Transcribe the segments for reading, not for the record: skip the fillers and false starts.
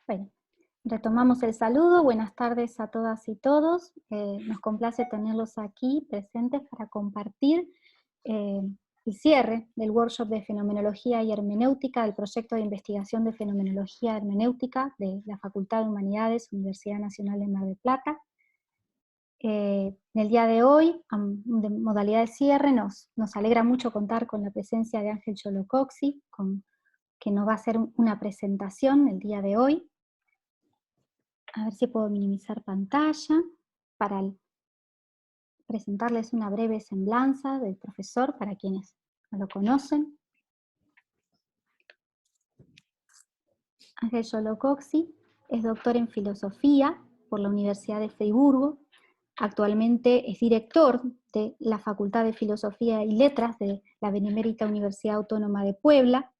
Bueno, retomamos el saludo. Buenas tardes a todas y todos. Nos complace tenerlos aquí presentes para compartir el cierre del workshop de Fenomenología y Hermenéutica del proyecto de investigación de Fenomenología Hermenéutica de la Facultad de Humanidades, Universidad Nacional de Mar del Plata. En el día de hoy, de modalidad de cierre, nos alegra mucho contar con la presencia de Ángel Yolocoxi, que nos va a hacer una presentación el día de hoy. A ver si puedo minimizar pantalla para presentarles una breve semblanza del profesor para quienes no lo conocen. Ángel Yolocoxi es doctor en filosofía por la Universidad de Friburgo. Actualmente es director de la Facultad de Filosofía y Letras de la Benemérita Universidad Autónoma de Puebla.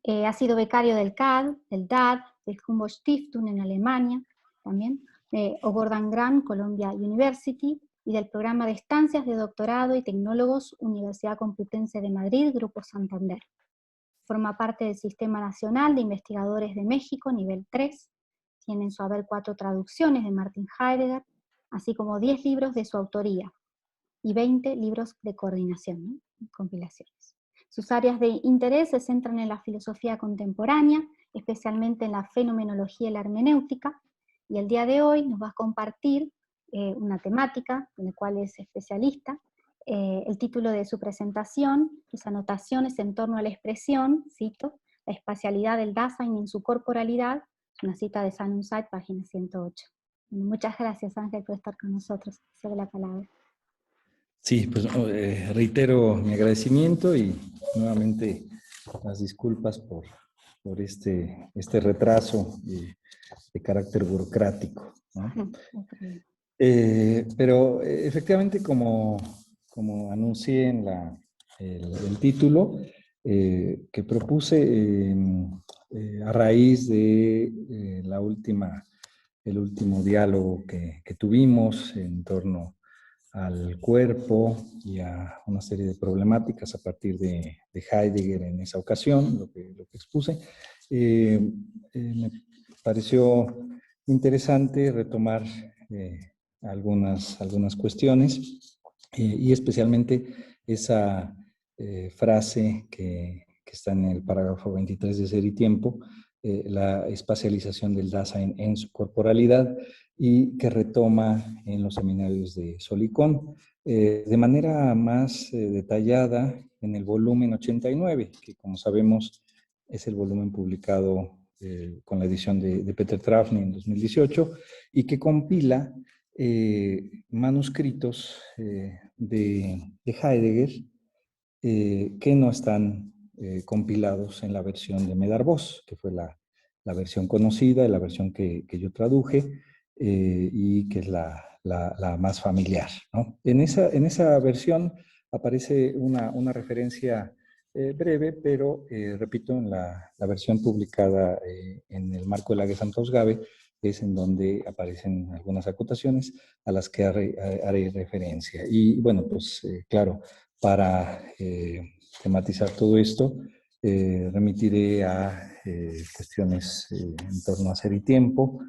Ha sido becario del CAD, del DAD, del Humboldt Stiftung en Alemania, también, de Gordon Grant, Columbia University, y del programa de estancias de doctorado y tecnólogos Universidad Complutense de Madrid, Grupo Santander. Forma parte del Sistema Nacional de Investigadores de México, nivel 3, tiene en su haber 4 traducciones de Martin Heidegger, así como 10 libros de su autoría, y 20 libros de coordinación, ¿no? Compilaciones. Sus áreas de interés se centran en la filosofía contemporánea, especialmente en la fenomenología y la hermenéutica, y el día de hoy nos va a compartir una temática en la cual es especialista. El título de su presentación es Anotaciones en torno a la expresión, cito, la espacialidad del Dasein en su corporalidad, es una cita de Sanum Zeit, página 108. Muchas gracias, Ángel, por estar con nosotros. Cedo la palabra. Sí, pues reitero mi agradecimiento y nuevamente las disculpas por este retraso de carácter burocrático, ¿no? Pero efectivamente, como anuncié en el título, que propuse a raíz de el último diálogo que tuvimos en torno al cuerpo y a una serie de problemáticas a partir de Heidegger en esa ocasión, lo que expuse, me pareció interesante retomar algunas cuestiones y especialmente esa frase que está en el parágrafo 23 de Ser y Tiempo, la espacialización del Dasein en su corporalidad, y que retoma en los seminarios de Solicón, de manera más detallada en el volumen 89, que como sabemos es el volumen publicado con la edición de Peter Trafny en 2018, y que compila manuscritos de Heidegger que no están compilados en la versión de Medar Vos, que fue la versión conocida, la versión que yo traduje, y que es la más familiar, ¿no? En esa versión aparece una referencia breve, pero repito, en la versión publicada en el marco de la Gesamtausgabe, es en donde aparecen algunas acotaciones a las que haré referencia. Y bueno, pues claro, para tematizar todo esto, remitiré a cuestiones en torno a Ser y Tiempo,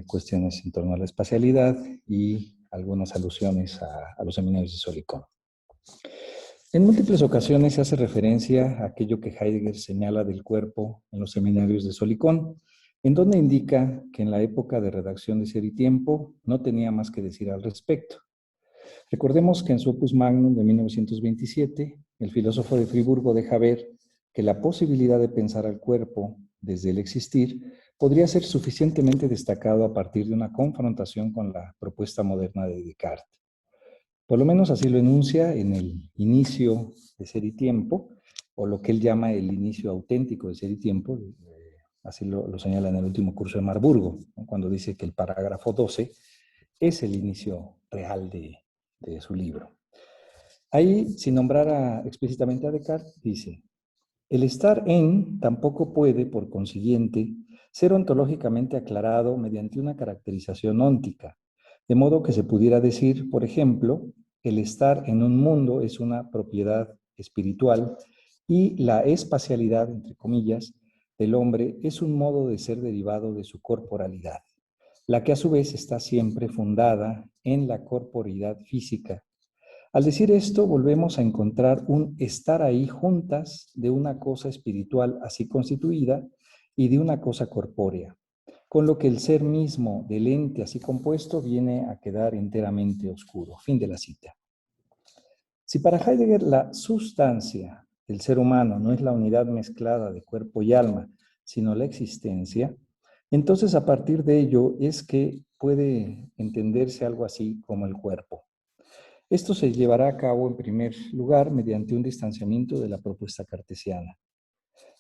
cuestiones en torno a la espacialidad y algunas alusiones a los seminarios de Solicón. En múltiples ocasiones se hace referencia a aquello que Heidegger señala del cuerpo en los seminarios de Solicón, en donde indica que en la época de redacción de Ser y Tiempo no tenía más que decir al respecto. Recordemos que en su Opus Magnum de 1927, el filósofo de Friburgo deja ver que la posibilidad de pensar al cuerpo desde el existir podría ser suficientemente destacado a partir de una confrontación con la propuesta moderna de Descartes. Por lo menos así lo enuncia en el inicio de Ser y Tiempo, o lo que él llama el inicio auténtico de Ser y Tiempo, así lo señala en el último curso de Marburgo, ¿no? Cuando dice que el parágrafo 12 es el inicio real de su libro. Ahí, sin nombrar explícitamente a Descartes, dice: el estar en tampoco puede, por consiguiente, ser ontológicamente aclarado mediante una caracterización óntica, de modo que se pudiera decir, por ejemplo, el estar en un mundo es una propiedad espiritual y la espacialidad, entre comillas, del hombre es un modo de ser derivado de su corporalidad, la que a su vez está siempre fundada en la corporeidad física. Al decir esto, volvemos a encontrar un estar ahí juntas de una cosa espiritual así constituida y de una cosa corpórea, con lo que el ser mismo del ente así compuesto viene a quedar enteramente oscuro. Fin de la cita. Si para Heidegger la sustancia del ser humano no es la unidad mezclada de cuerpo y alma, sino la existencia, entonces a partir de ello es que puede entenderse algo así como el cuerpo. Esto se llevará a cabo en primer lugar mediante un distanciamiento de la propuesta cartesiana.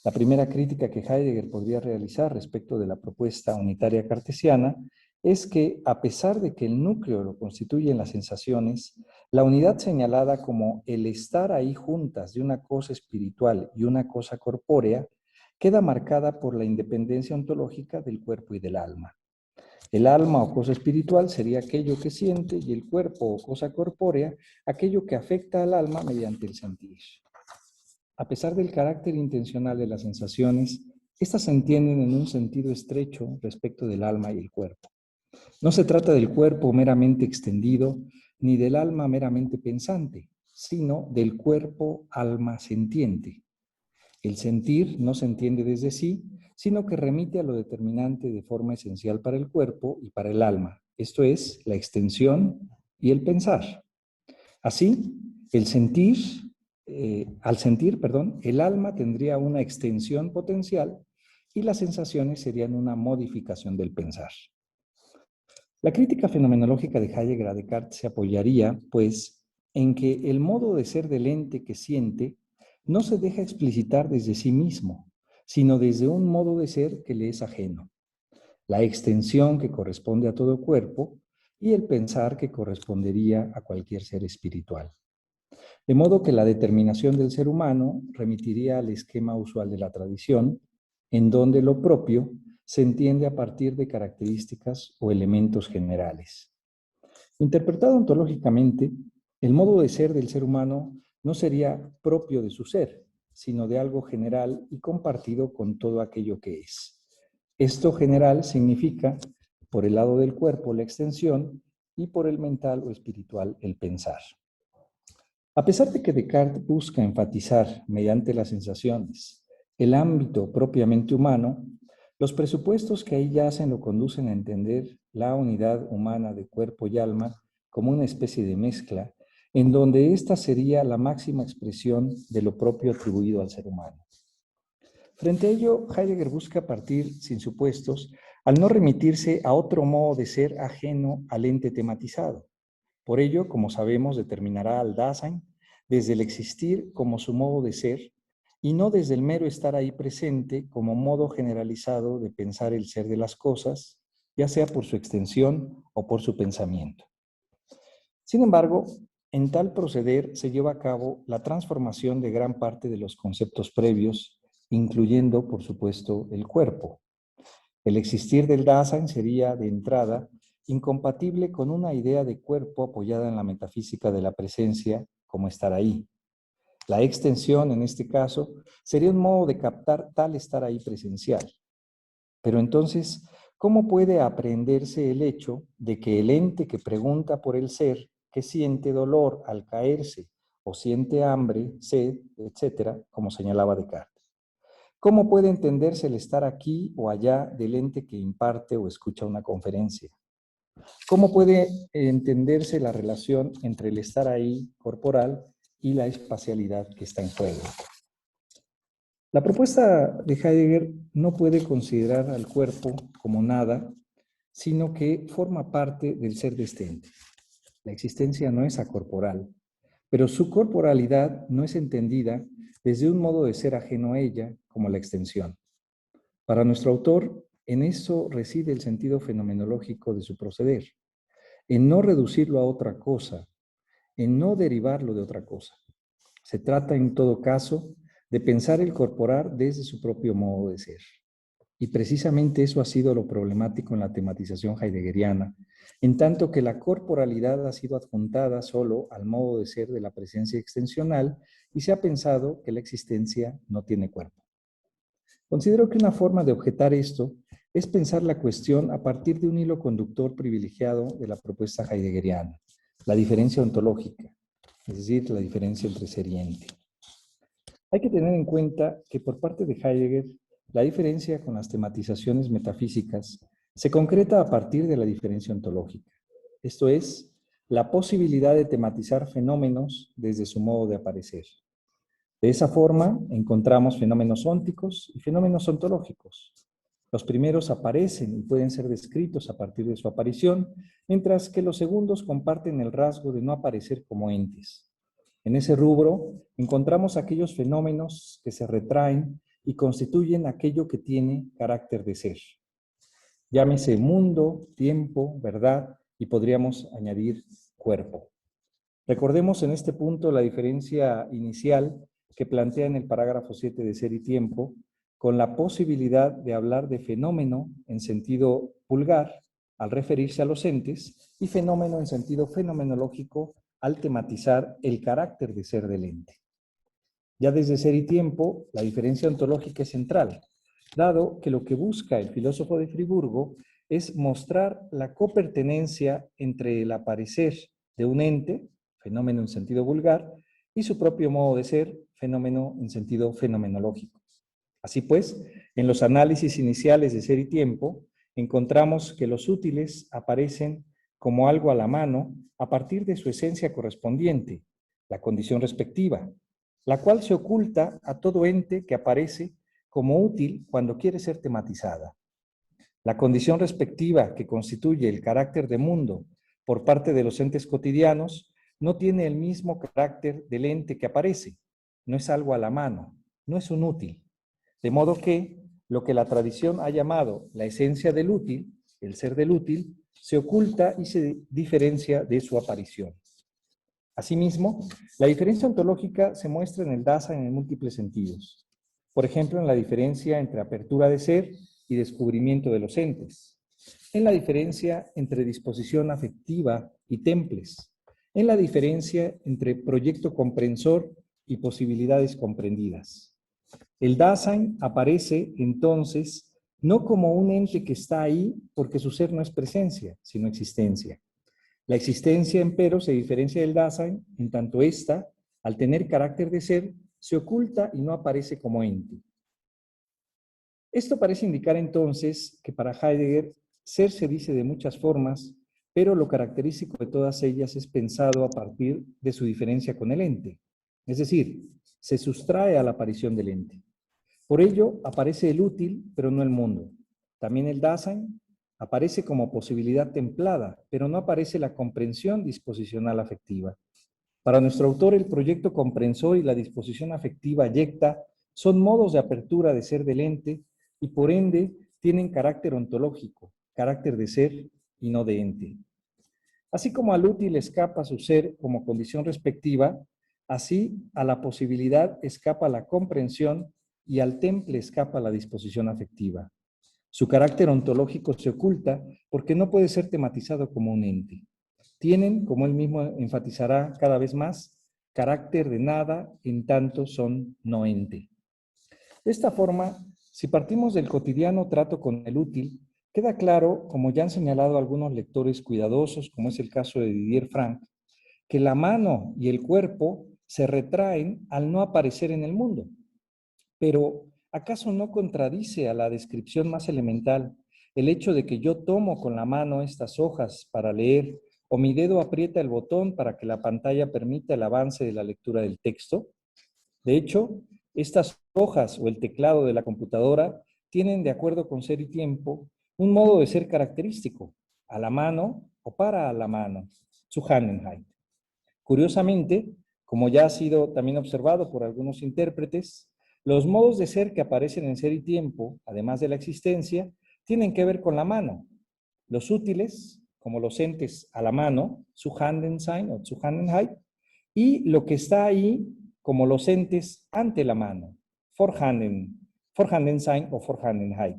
La primera crítica que Heidegger podría realizar respecto de la propuesta unitaria cartesiana es que, a pesar de que el núcleo lo constituyen las sensaciones, la unidad señalada como el estar ahí juntas de una cosa espiritual y una cosa corpórea queda marcada por la independencia ontológica del cuerpo y del alma. El alma o cosa espiritual sería aquello que siente y el cuerpo o cosa corpórea aquello que afecta al alma mediante el sentir. A pesar del carácter intencional de las sensaciones, estas se entienden en un sentido estrecho respecto del alma y el cuerpo. No se trata del cuerpo meramente extendido, ni del alma meramente pensante, sino del cuerpo alma sentiente. El sentir no se entiende desde sí, sino que remite a lo determinante de forma esencial para el cuerpo y para el alma, esto es, la extensión y el pensar. Así, al sentir, el alma tendría una extensión potencial y las sensaciones serían una modificación del pensar. La crítica fenomenológica de Heidegger a Descartes se apoyaría, pues, en que el modo de ser del ente que siente no se deja explicitar desde sí mismo, sino desde un modo de ser que le es ajeno. La extensión que corresponde a todo cuerpo y el pensar que correspondería a cualquier ser espiritual. De modo que la determinación del ser humano remitiría al esquema usual de la tradición, en donde lo propio se entiende a partir de características o elementos generales. Interpretado ontológicamente, el modo de ser del ser humano no sería propio de su ser, sino de algo general y compartido con todo aquello que es. Esto general significa, por el lado del cuerpo, la extensión y por el mental o espiritual, el pensar. A pesar de que Descartes busca enfatizar, mediante las sensaciones, el ámbito propiamente humano, los presupuestos que ahí yacen lo conducen a entender la unidad humana de cuerpo y alma como una especie de mezcla, en donde ésta sería la máxima expresión de lo propio atribuido al ser humano. Frente a ello, Heidegger busca partir, sin supuestos, al no remitirse a otro modo de ser ajeno al ente tematizado. Por ello, como sabemos, determinará al Dasein desde el existir como su modo de ser y no desde el mero estar ahí presente como modo generalizado de pensar el ser de las cosas, ya sea por su extensión o por su pensamiento. Sin embargo, en tal proceder se lleva a cabo la transformación de gran parte de los conceptos previos, incluyendo, por supuesto, el cuerpo. El existir del Dasein sería, de entrada, incompatible con una idea de cuerpo apoyada en la metafísica de la presencia como estar ahí. La extensión, en este caso, sería un modo de captar tal estar ahí presencial. Pero entonces, ¿cómo puede aprehenderse el hecho de que el ente que pregunta por el ser, que siente dolor al caerse o siente hambre, sed, etcétera, como señalaba Descartes? ¿Cómo puede entenderse el estar aquí o allá del ente que imparte o escucha una conferencia? ¿Cómo puede entenderse la relación entre el estar ahí corporal y la espacialidad que está en juego? La propuesta de Heidegger no puede considerar al cuerpo como nada, sino que forma parte del ser de este ente. La existencia no es acorporal, pero su corporalidad no es entendida desde un modo de ser ajeno a ella, como la extensión. Para nuestro autor, en eso reside el sentido fenomenológico de su proceder, en no reducirlo a otra cosa, en no derivarlo de otra cosa. Se trata, en todo caso, de pensar el corporar desde su propio modo de ser. Y precisamente eso ha sido lo problemático en la tematización heideggeriana, en tanto que la corporalidad ha sido adjuntada solo al modo de ser de la presencia extensional y se ha pensado que la existencia no tiene cuerpo. Considero que una forma de objetar esto es pensar la cuestión a partir de un hilo conductor privilegiado de la propuesta heideggeriana, la diferencia ontológica, es decir, la diferencia entre ser y ente. Hay que tener en cuenta que por parte de Heidegger, la diferencia con las tematizaciones metafísicas se concreta a partir de la diferencia ontológica, esto es, la posibilidad de tematizar fenómenos desde su modo de aparecer. De esa forma, encontramos fenómenos ónticos y fenómenos ontológicos. Los primeros aparecen y pueden ser descritos a partir de su aparición, mientras que los segundos comparten el rasgo de no aparecer como entes. En ese rubro, encontramos aquellos fenómenos que se retraen y constituyen aquello que tiene carácter de ser. Llámese mundo, tiempo, verdad, y podríamos añadir cuerpo. Recordemos en este punto la diferencia inicial que plantea en el parágrafo 7 de Ser y Tiempo, con la posibilidad de hablar de fenómeno en sentido vulgar, al referirse a los entes, y fenómeno en sentido fenomenológico, al tematizar el carácter de ser del ente. Ya desde Ser y Tiempo, la diferencia ontológica es central, dado que lo que busca el filósofo de Friburgo es mostrar la copertenencia entre el aparecer de un ente, fenómeno en sentido vulgar, y su propio modo de ser, fenómeno en sentido fenomenológico. Así pues, en los análisis iniciales de Ser y Tiempo, encontramos que los útiles aparecen como algo a la mano a partir de su esencia correspondiente, la condición respectiva, la cual se oculta a todo ente que aparece como útil cuando quiere ser tematizada. La condición respectiva que constituye el carácter de mundo por parte de los entes cotidianos no tiene el mismo carácter del ente que aparece, no es algo a la mano, no es un útil. De modo que lo que la tradición ha llamado la esencia del útil, el ser del útil, se oculta y se diferencia de su aparición. Asimismo, la diferencia ontológica se muestra en el Dasein en múltiples sentidos. Por ejemplo, en la diferencia entre apertura de ser y descubrimiento de los entes, en la diferencia entre disposición afectiva y temples, en la diferencia entre proyecto comprensor y posibilidades comprendidas. El Dasein aparece entonces no como un ente que está ahí porque su ser no es presencia, sino existencia. La existencia, empero, se diferencia del Dasein en tanto ésta, al tener carácter de ser, se oculta y no aparece como ente. Esto parece indicar entonces que para Heidegger, ser se dice de muchas formas, pero lo característico de todas ellas es pensado a partir de su diferencia con el ente. Es decir, se sustrae a la aparición del ente. Por ello, aparece el útil, pero no el mundo. También el Dasein aparece como posibilidad templada, pero no aparece la comprensión disposicional afectiva. Para nuestro autor, el proyecto comprensor y la disposición afectiva yecta son modos de apertura de ser del ente y por ende tienen carácter ontológico, carácter de ser y no de ente. Así como al útil escapa su ser como condición respectiva, así a la posibilidad escapa la comprensión y al temple escapa la disposición afectiva. Su carácter ontológico se oculta porque no puede ser tematizado como un ente. Tienen, como él mismo enfatizará cada vez más, carácter de nada en tanto son no ente. De esta forma, si partimos del cotidiano trato con el útil, queda claro, como ya han señalado algunos lectores cuidadosos, como es el caso de Didier Frank, que la mano y el cuerpo se retraen al no aparecer en el mundo. Pero, ¿acaso no contradice a la descripción más elemental el hecho de que yo tomo con la mano estas hojas para leer o mi dedo aprieta el botón para que la pantalla permita el avance de la lectura del texto? De hecho, estas hojas o el teclado de la computadora tienen, de acuerdo con Ser y Tiempo, un modo de ser característico, a la mano o para la mano, zu Handenheit. Curiosamente, como ya ha sido también observado por algunos intérpretes, los modos de ser que aparecen en Ser y Tiempo, además de la existencia, tienen que ver con la mano. Los útiles, como los entes a la mano, zu Handensein o zu Handenheit, y lo que está ahí como los entes ante la mano, Vorhandensein o Vorhandenheit.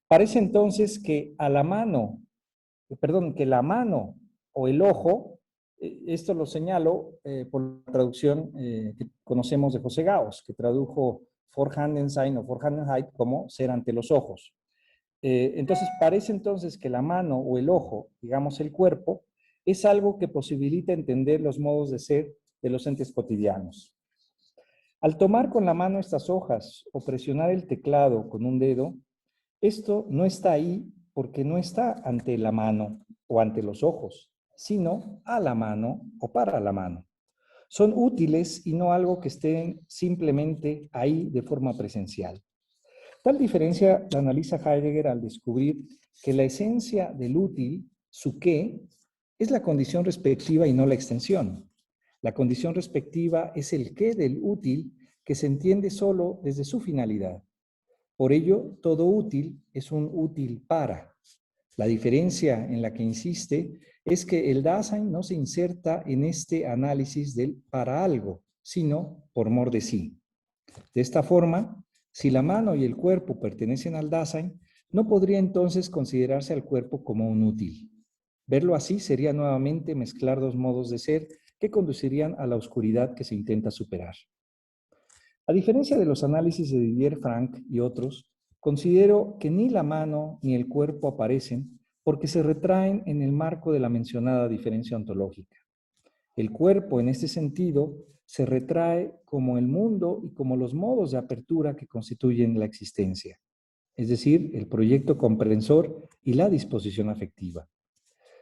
Parece entonces que la mano o el ojo, esto lo señalo por la traducción que conocemos de José Gauss, que tradujo Vorhandensein o Vorhandenheit como ser ante los ojos. Entonces, parece entonces que la mano o el ojo, digamos el cuerpo, es algo que posibilita entender los modos de ser de los entes cotidianos. Al tomar con la mano estas hojas o presionar el teclado con un dedo, esto no está ahí porque no está ante la mano o ante los ojos, sino a la mano o para la mano. Son útiles y no algo que estén simplemente ahí de forma presencial. Tal diferencia la analiza Heidegger al descubrir que la esencia del útil, su qué, es la condición respectiva y no la extensión. La condición respectiva es el qué del útil que se entiende solo desde su finalidad. Por ello, todo útil es un útil para. La diferencia en la que insiste es que el Dasein no se inserta en este análisis del para algo, sino por mor de sí. De esta forma, si la mano y el cuerpo pertenecen al Dasein, no podría entonces considerarse al cuerpo como un útil. Verlo así sería nuevamente mezclar dos modos de ser que conducirían a la oscuridad que se intenta superar. A diferencia de los análisis de Didier Frank y otros, considero que ni la mano ni el cuerpo aparecen porque se retraen en el marco de la mencionada diferencia ontológica. El cuerpo, en este sentido, se retrae como el mundo y como los modos de apertura que constituyen la existencia, es decir, el proyecto comprensor y la disposición afectiva.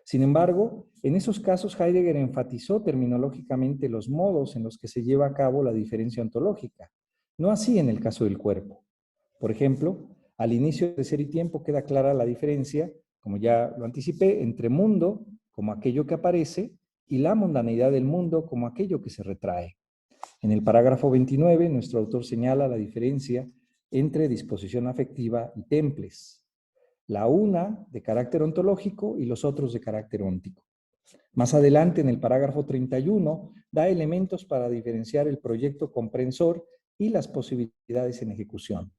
Sin embargo, en esos casos Heidegger enfatizó terminológicamente los modos en los que se lleva a cabo la diferencia ontológica, no así en el caso del cuerpo. Por ejemplo, al inicio de Ser y Tiempo queda clara la diferencia, como ya lo anticipé, entre mundo como aquello que aparece y la mundanidad del mundo como aquello que se retrae. En el parágrafo 29, nuestro autor señala la diferencia entre disposición afectiva y temples. La una de carácter ontológico y los otros de carácter óntico. Más adelante, en el parágrafo 31, da elementos para diferenciar el proyecto comprensor y las posibilidades en ejecución.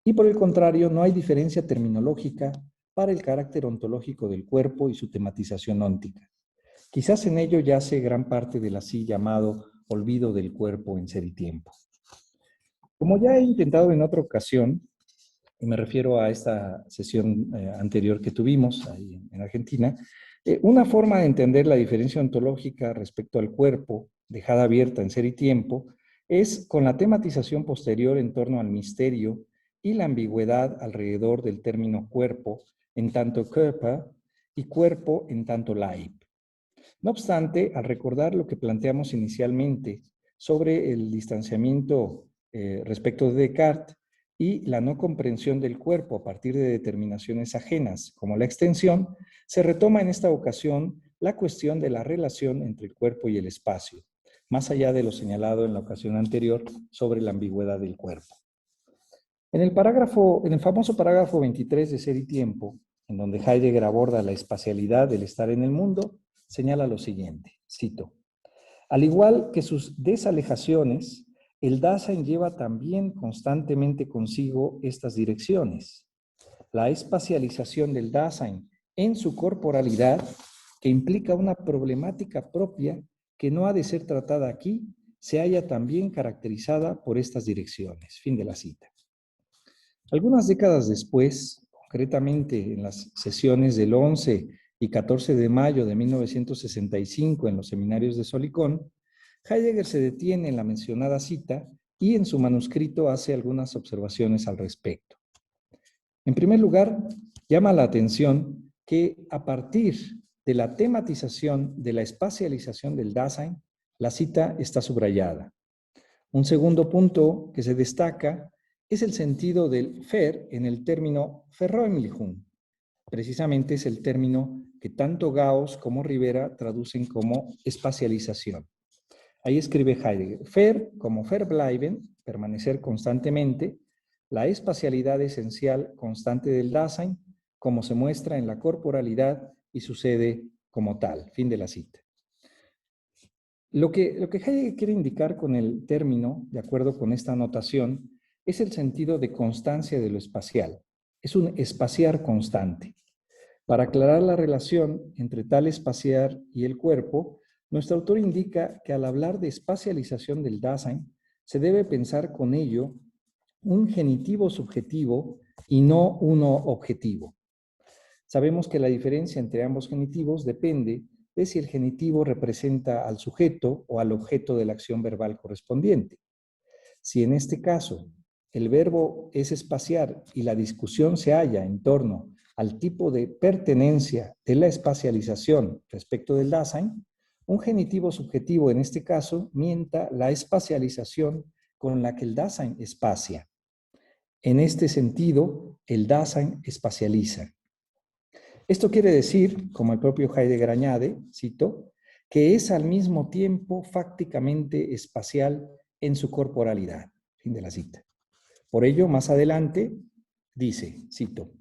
Y por el contrario, no hay diferencia terminológica para el carácter ontológico del cuerpo y su tematización óntica. Quizás en ello yace gran parte del así llamado olvido del cuerpo en Ser y Tiempo. Como ya he intentado en otra ocasión, y me refiero a esta sesión anterior que tuvimos ahí en Argentina, una forma de entender la diferencia ontológica respecto al cuerpo, dejada abierta en Ser y Tiempo, es con la tematización posterior en torno al misterio y la ambigüedad alrededor del término cuerpo en tanto Körper y cuerpo en tanto Leib. No obstante, al recordar lo que planteamos inicialmente sobre el distanciamiento respecto de Descartes y la no comprensión del cuerpo a partir de determinaciones ajenas, como la extensión, se retoma en esta ocasión la cuestión de la relación entre el cuerpo y el espacio, más allá de lo señalado en la ocasión anterior sobre la ambigüedad del cuerpo. En el famoso parágrafo 23 de Ser y Tiempo, en donde Heidegger aborda la espacialidad del estar en el mundo, señala lo siguiente, cito: al igual que sus desalejaciones, el Dasein lleva también constantemente consigo estas direcciones. La espacialización del Dasein en su corporalidad, que implica una problemática propia que no ha de ser tratada aquí, se halla también caracterizada por estas direcciones. Fin de la cita. Algunas décadas después, concretamente en las sesiones del 11 y 14 de mayo de 1965 en los seminarios de Solicón, Heidegger se detiene en la mencionada cita y en su manuscrito hace algunas observaciones al respecto. En primer lugar, llama la atención que a partir de la tematización de la espacialización del Dasein, la cita está subrayada. Un segundo punto que se destaca es el sentido del Ver en el término Verräumlichung. Precisamente es el término que tanto Gauss como Rivera traducen como espacialización. Ahí escribe Heidegger, Ver como verbleiben, permanecer constantemente, la espacialidad esencial constante del Dasein, como se muestra en la corporalidad y sucede como tal. Fin de la cita. Lo que Heidegger quiere indicar con el término, de acuerdo con esta anotación, es el sentido de constancia de lo espacial. Es un espaciar constante. Para aclarar la relación entre tal espaciar y el cuerpo, nuestro autor indica que al hablar de espacialización del Dasein, se debe pensar con ello un genitivo subjetivo y no uno objetivo. Sabemos que la diferencia entre ambos genitivos depende de si el genitivo representa al sujeto o al objeto de la acción verbal correspondiente. Si en este caso el verbo es espaciar y la discusión se halla en torno al tipo de pertenencia de la espacialización respecto del Dasein, un genitivo subjetivo en este caso mienta la espacialización con la que el Dasein espacia. En este sentido, el Dasein espacializa. Esto quiere decir, como el propio Heidegger añade, cito, que es al mismo tiempo fácticamente espacial en su corporalidad. Fin de la cita. Por ello, más adelante, dice, cito,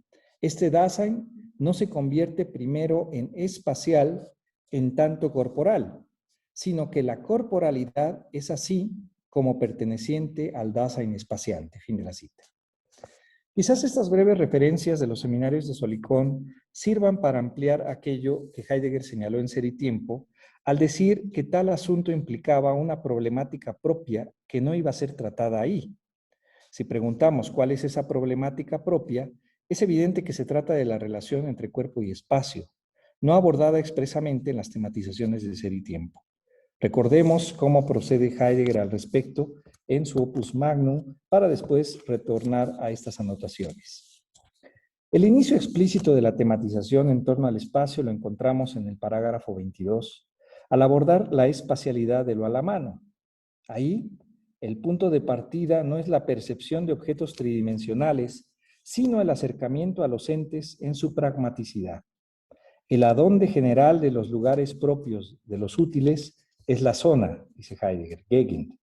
este Dasein no se convierte primero en espacial en tanto corporal, sino que la corporalidad es así como perteneciente al Dasein espaciante. Fin de la cita. Quizás estas breves referencias de los seminarios de Solicón sirvan para ampliar aquello que Heidegger señaló en Ser y Tiempo, al decir que tal asunto implicaba una problemática propia que no iba a ser tratada ahí. Si preguntamos cuál es esa problemática propia, es evidente que se trata de la relación entre cuerpo y espacio, no abordada expresamente en las tematizaciones de Ser y Tiempo. Recordemos cómo procede Heidegger al respecto en su Opus Magnum para después retornar a estas anotaciones. El inicio explícito de la tematización en torno al espacio lo encontramos en el parágrafo 22, al abordar la espacialidad de lo a la mano. Ahí, el punto de partida no es la percepción de objetos tridimensionales, sino el acercamiento a los entes en su pragmaticidad. El adonde general de los lugares propios de los útiles es la zona, dice Heidegger, Gegend.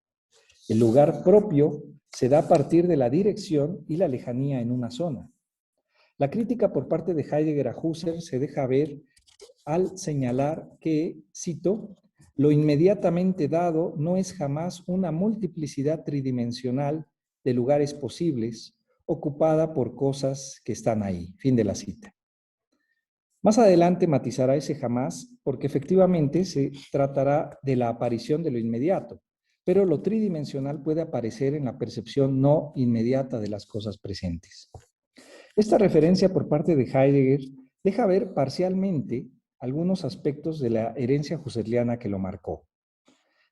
El lugar propio se da a partir de la dirección y la lejanía en una zona. La crítica por parte de Heidegger a Husserl se deja ver al señalar que, cito, lo inmediatamente dado no es jamás una multiplicidad tridimensional de lugares posibles ocupada por cosas que están ahí. Fin de la cita. Más adelante matizará ese jamás porque efectivamente se tratará de la aparición de lo inmediato, pero lo tridimensional puede aparecer en la percepción no inmediata de las cosas presentes. Esta referencia por parte de Heidegger deja ver parcialmente algunos aspectos de la herencia husserliana que lo marcó.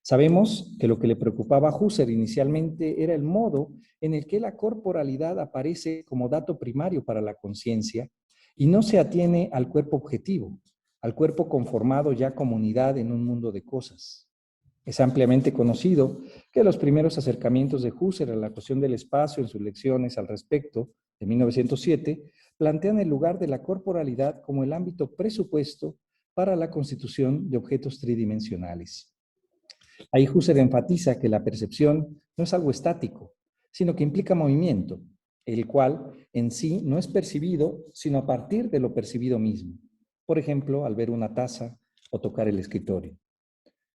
Sabemos que lo que le preocupaba a Husserl inicialmente era el modo en el que la corporalidad aparece como dato primario para la conciencia y no se atiene al cuerpo objetivo, al cuerpo conformado ya como unidad en un mundo de cosas. Es ampliamente conocido que los primeros acercamientos de Husserl a la cuestión del espacio en sus lecciones al respecto, de 1907, plantean el lugar de la corporalidad como el ámbito presupuesto para la constitución de objetos tridimensionales. Ahí Husserl enfatiza que la percepción no es algo estático, sino que implica movimiento, el cual en sí no es percibido, sino a partir de lo percibido mismo. Por ejemplo, al ver una taza o tocar el escritorio.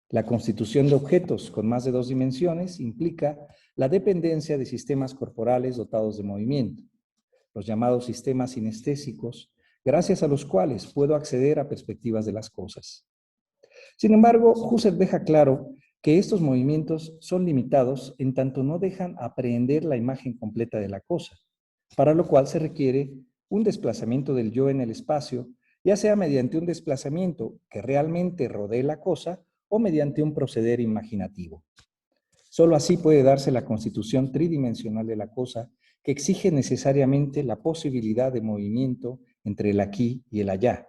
La constitución de objetos con más de dos dimensiones implica la dependencia de sistemas corporales dotados de movimiento, los llamados sistemas sinestésicos, gracias a los cuales puedo acceder a perspectivas de las cosas. Sin embargo, Husserl deja claro que estos movimientos son limitados en tanto no dejan aprehender la imagen completa de la cosa, para lo cual se requiere un desplazamiento del yo en el espacio, ya sea mediante un desplazamiento que realmente rodee la cosa o mediante un proceder imaginativo. Solo así puede darse la constitución tridimensional de la cosa, que exige necesariamente la posibilidad de movimiento entre el aquí y el allá.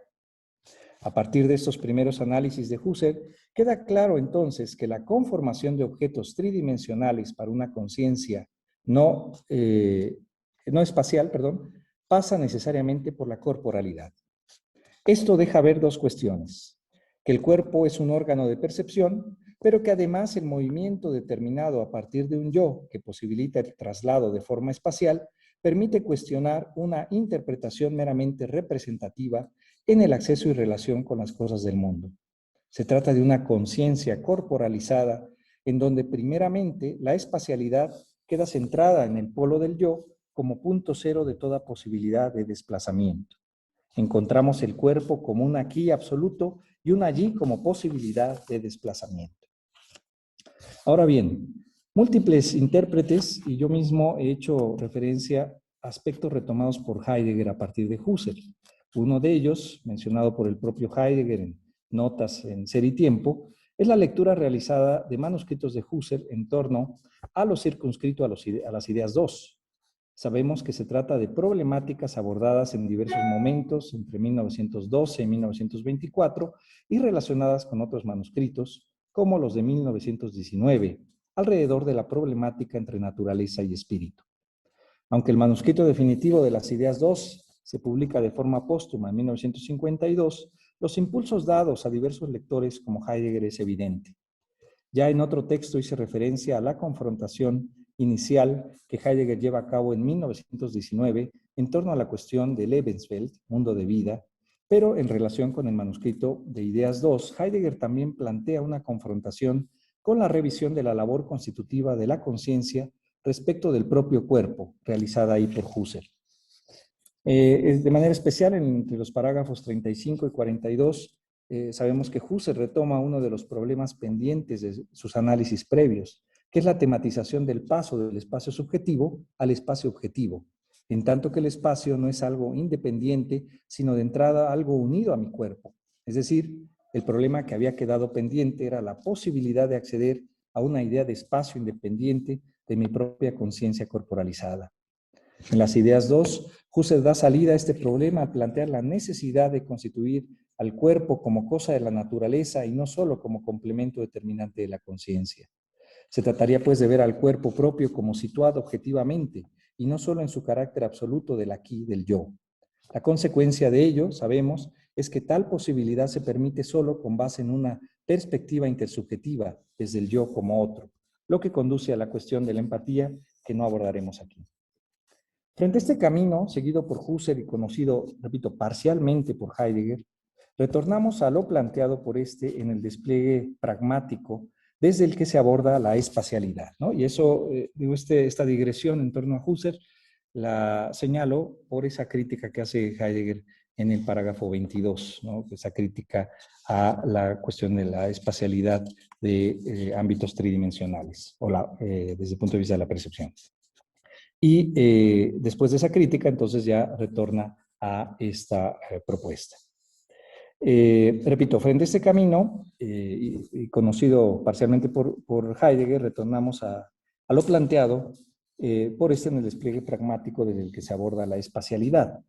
A partir de estos primeros análisis de Husserl, queda claro entonces que la conformación de objetos tridimensionales para una conciencia no espacial, pasa necesariamente por la corporalidad. Esto deja ver dos cuestiones: que el cuerpo es un órgano de percepción, pero que además el movimiento determinado a partir de un yo que posibilita el traslado de forma espacial permite cuestionar una interpretación meramente representativa en el acceso y relación con las cosas del mundo. Se trata de una conciencia corporalizada en donde primeramente la espacialidad queda centrada en el polo del yo como punto cero de toda posibilidad de desplazamiento. Encontramos el cuerpo como un aquí absoluto y un allí como posibilidad de desplazamiento. Ahora bien, Múltiples intérpretes y yo mismo he hecho referencia a aspectos retomados por Heidegger a partir de Husserl. Uno de ellos, mencionado por el propio Heidegger en Notas en Ser y Tiempo, es la lectura realizada de manuscritos de Husserl en torno a lo circunscrito a las ideas 2. Sabemos que se trata de problemáticas abordadas en diversos momentos entre 1912 y 1924 y relacionadas con otros manuscritos, como los de 1919, alrededor de la problemática entre naturaleza y espíritu. Aunque el manuscrito definitivo de las ideas 2 se publica de forma póstuma en 1952, los impulsos dados a diversos lectores como Heidegger es evidente. Ya en otro texto hice referencia a la confrontación inicial que Heidegger lleva a cabo en 1919 en torno a la cuestión de Lebenswelt, mundo de vida, pero en relación con el manuscrito de Ideas 2, Heidegger también plantea una confrontación con la revisión de la labor constitutiva de la conciencia respecto del propio cuerpo, realizada ahí por Husserl. De manera especial, entre los parágrafos 35 y 42, sabemos que Husserl retoma uno de los problemas pendientes de sus análisis previos, que es la tematización del paso del espacio subjetivo al espacio objetivo, en tanto que el espacio no es algo independiente, sino de entrada algo unido a mi cuerpo. Es decir, el problema que había quedado pendiente era la posibilidad de acceder a una idea de espacio independiente de mi propia conciencia corporalizada. En las ideas 2, Husserl da salida a este problema al plantear la necesidad de constituir al cuerpo como cosa de la naturaleza y no solo como complemento determinante de la conciencia. Se trataría pues de ver al cuerpo propio como situado objetivamente y no solo en su carácter absoluto del aquí, del yo. La consecuencia de ello, sabemos, es que tal posibilidad se permite solo con base en una perspectiva intersubjetiva desde el yo como otro, lo que conduce a la cuestión de la empatía que no abordaremos aquí. Frente a este camino, seguido por Husserl y conocido, repito, parcialmente por Heidegger, retornamos a lo planteado por este en el despliegue pragmático desde el que se aborda la espacialidad, ¿no? Y eso, esta digresión en torno a Husserl la señalo por esa crítica que hace Heidegger en el parágrafo 22, ¿no? Esa crítica a la cuestión de la espacialidad de ámbitos tridimensionales, o desde el punto de vista de la percepción. Y después de esa crítica, entonces ya retorna a esta propuesta. Repito, frente a este camino, y conocido parcialmente por Heidegger, retornamos a lo planteado por este en el despliegue pragmático desde el que se aborda la espacialidad.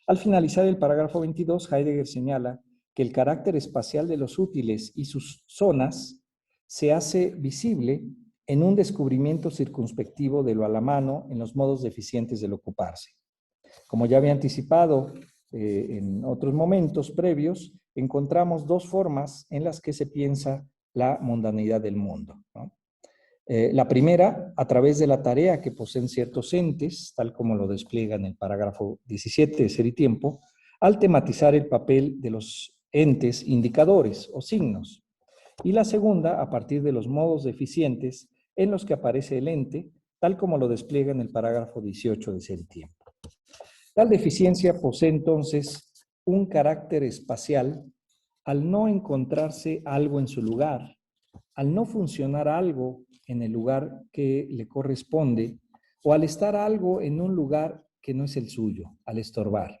Al finalizar el parágrafo 22, Heidegger señala que el carácter espacial de los útiles y sus zonas se hace visible en un descubrimiento circunspectivo de lo a la mano en los modos deficientes del ocuparse. Como ya había anticipado en otros momentos previos, encontramos dos formas en las que se piensa la mundanidad del mundo, ¿no? La primera, a través de la tarea que poseen ciertos entes, tal como lo despliega en el parágrafo 17 de Ser y Tiempo, al tematizar el papel de los entes indicadores o signos. Y la segunda, a partir de los modos deficientes en los que aparece el ente, tal como lo despliega en el parágrafo 18 de Ser y Tiempo. Tal deficiencia posee entonces un carácter espacial al no encontrarse algo en su lugar, al no funcionar algo en el lugar que le corresponde o al estar algo en un lugar que no es el suyo, al estorbar.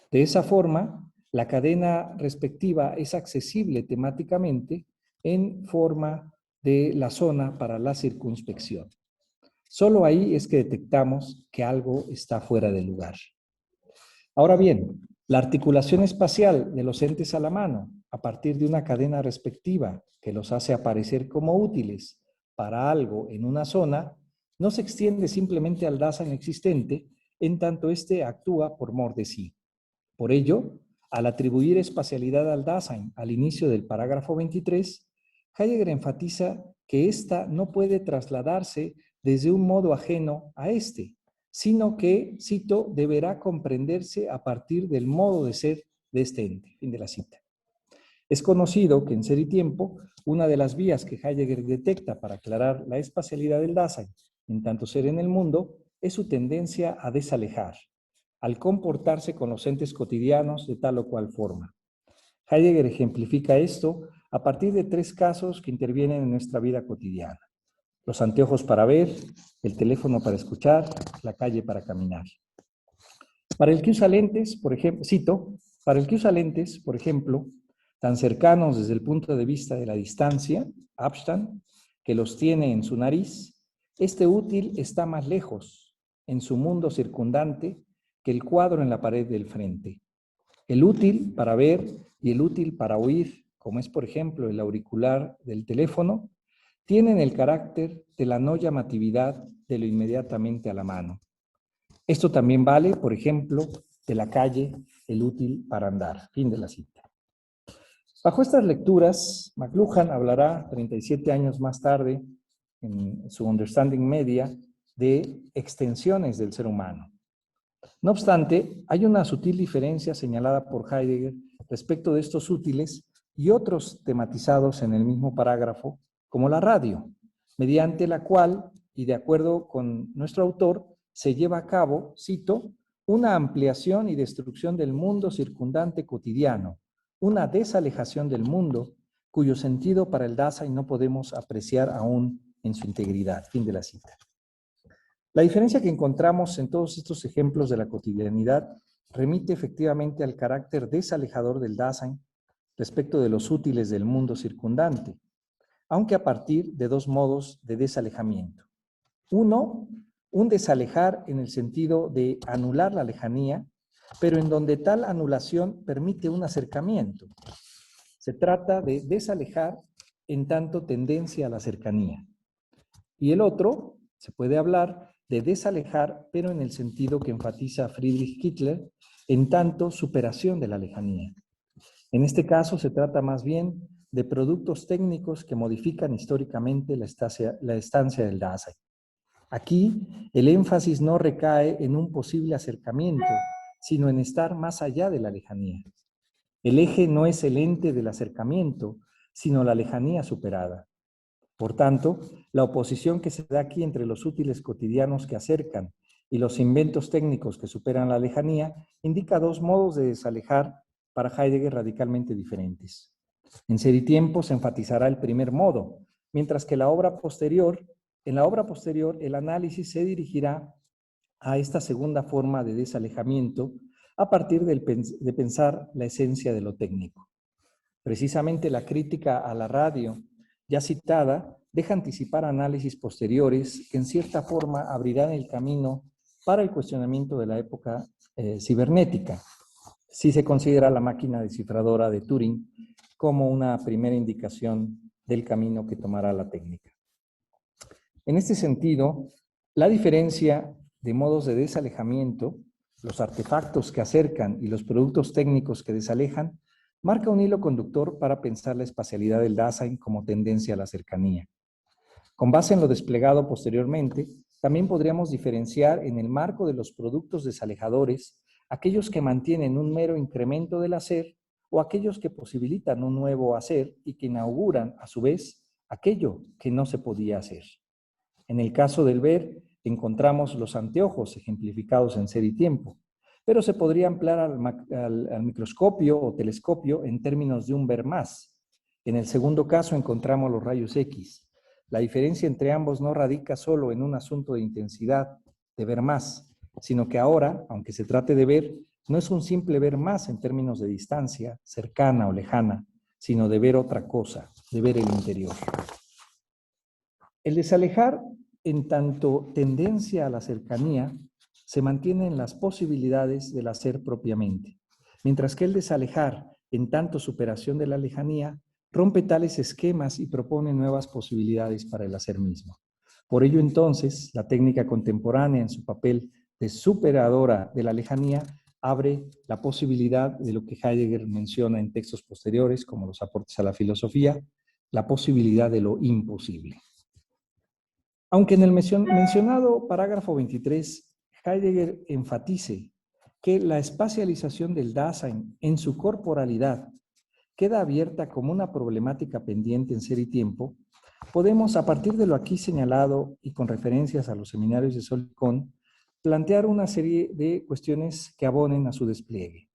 De esa forma, la cadena respectiva es accesible temáticamente en forma de la zona para la circunspección. Solo ahí es que detectamos que algo está fuera de lugar. Ahora bien, la articulación espacial de los entes a la mano, a partir de una cadena respectiva que los hace aparecer como útiles para algo en una zona, no se extiende simplemente al Dasein existente, en tanto éste actúa por mor de sí. Por ello, al atribuir espacialidad al Dasein al inicio del parágrafo 23, Heidegger enfatiza que ésta no puede trasladarse desde un modo ajeno a este, sino que, cito, deberá comprenderse a partir del modo de ser de este ente. Fin de la cita. Es conocido que en Ser y Tiempo, una de las vías que Heidegger detecta para aclarar la espacialidad del Dasein, en tanto ser en el mundo, es su tendencia a desalejar, al comportarse con los entes cotidianos de tal o cual forma. Heidegger ejemplifica esto a partir de tres casos que intervienen en nuestra vida cotidiana. los anteojos para ver, el teléfono para escuchar, la calle para caminar. Para el que usa lentes, por ejemplo, cito, para el que usa lentes, por ejemplo, tan cercanos desde el punto de vista de la distancia, Abstand, que los tiene en su nariz, este útil está más lejos, en su mundo circundante, que el cuadro en la pared del frente. El útil para ver y el útil para oír, como es por ejemplo el auricular del teléfono, tienen el carácter de la no llamatividad de lo inmediatamente a la mano. Esto también vale, por ejemplo, de la calle, el útil para andar. Fin de la cita. Bajo estas lecturas, McLuhan hablará 37 años más tarde, en su Understanding Media, de extensiones del ser humano. No obstante, hay una sutil diferencia señalada por Heidegger respecto de estos útiles y otros tematizados en el mismo parágrafo, como la radio, mediante la cual, y de acuerdo con nuestro autor, se lleva a cabo, cito, una ampliación y destrucción del mundo circundante cotidiano, una desalejación del mundo, cuyo sentido para el Dasein no podemos apreciar aún en su integridad. Fin de la cita. La diferencia que encontramos en todos estos ejemplos de la cotidianidad remite efectivamente al carácter desalejador del Dasein respecto de los útiles del mundo circundante, aunque a partir de dos modos de desalejamiento. Uno, un desalejar en el sentido de anular la lejanía, pero en donde tal anulación permite un acercamiento. Se trata de desalejar en tanto tendencia a la cercanía. Y el otro, se puede hablar de desalejar, pero en el sentido que enfatiza Friedrich Kittler, en tanto superación de la lejanía. En este caso se trata más bien de productos técnicos que modifican históricamente la estancia del Dasein. Aquí el énfasis no recae en un posible acercamiento, sino en estar más allá de la lejanía. El eje no es el ente del acercamiento, sino la lejanía superada. Por tanto, la oposición que se da aquí entre los útiles cotidianos que acercan y los inventos técnicos que superan la lejanía indica dos modos de desalejar para Heidegger radicalmente diferentes. En Ser y Tiempo se enfatizará el primer modo, mientras que en la obra posterior el análisis se dirigirá a esta segunda forma de desalejamiento a partir de pensar la esencia de lo técnico. Precisamente la crítica a la radio, ya citada, deja anticipar análisis posteriores que en cierta forma abrirán el camino para el cuestionamiento de la época cibernética, si se considera la máquina descifradora de Turing como una primera indicación del camino que tomará la técnica. En este sentido, la diferencia de modos de desalejamiento, los artefactos que acercan y los productos técnicos que desalejan, marca un hilo conductor para pensar la espacialidad del Dasein como tendencia a la cercanía. Con base en lo desplegado posteriormente, también podríamos diferenciar en el marco de los productos desalejadores aquellos que mantienen un mero incremento del hacer o aquellos que posibilitan un nuevo hacer y que inauguran, a su vez, aquello que no se podía hacer. En el caso del ver, encontramos los anteojos ejemplificados en Ser y Tiempo, pero se podría ampliar al microscopio o telescopio en términos de un ver más. En el segundo caso encontramos los rayos X. La diferencia entre ambos no radica solo en un asunto de intensidad, de ver más, sino que ahora, aunque se trate de ver, no es un simple ver más en términos de distancia, cercana o lejana, sino de ver otra cosa, de ver el interior. El desalejar, en tanto tendencia a la cercanía, se mantiene en las posibilidades del hacer propiamente, mientras que el desalejar, en tanto superación de la lejanía, rompe tales esquemas y propone nuevas posibilidades para el hacer mismo. Por ello, entonces, la técnica contemporánea, en su papel de superadora de la lejanía, abre la posibilidad de lo que Heidegger menciona en textos posteriores, como los aportes a la filosofía, la posibilidad de lo imposible. Aunque en el mencionado parágrafo 23, Heidegger enfatice que la espacialización del Dasein en su corporalidad queda abierta como una problemática pendiente en Ser y Tiempo, podemos, a partir de lo aquí señalado y con referencias a los seminarios de Sol y Kohn, plantear una serie de cuestiones que abonen a su despliegue.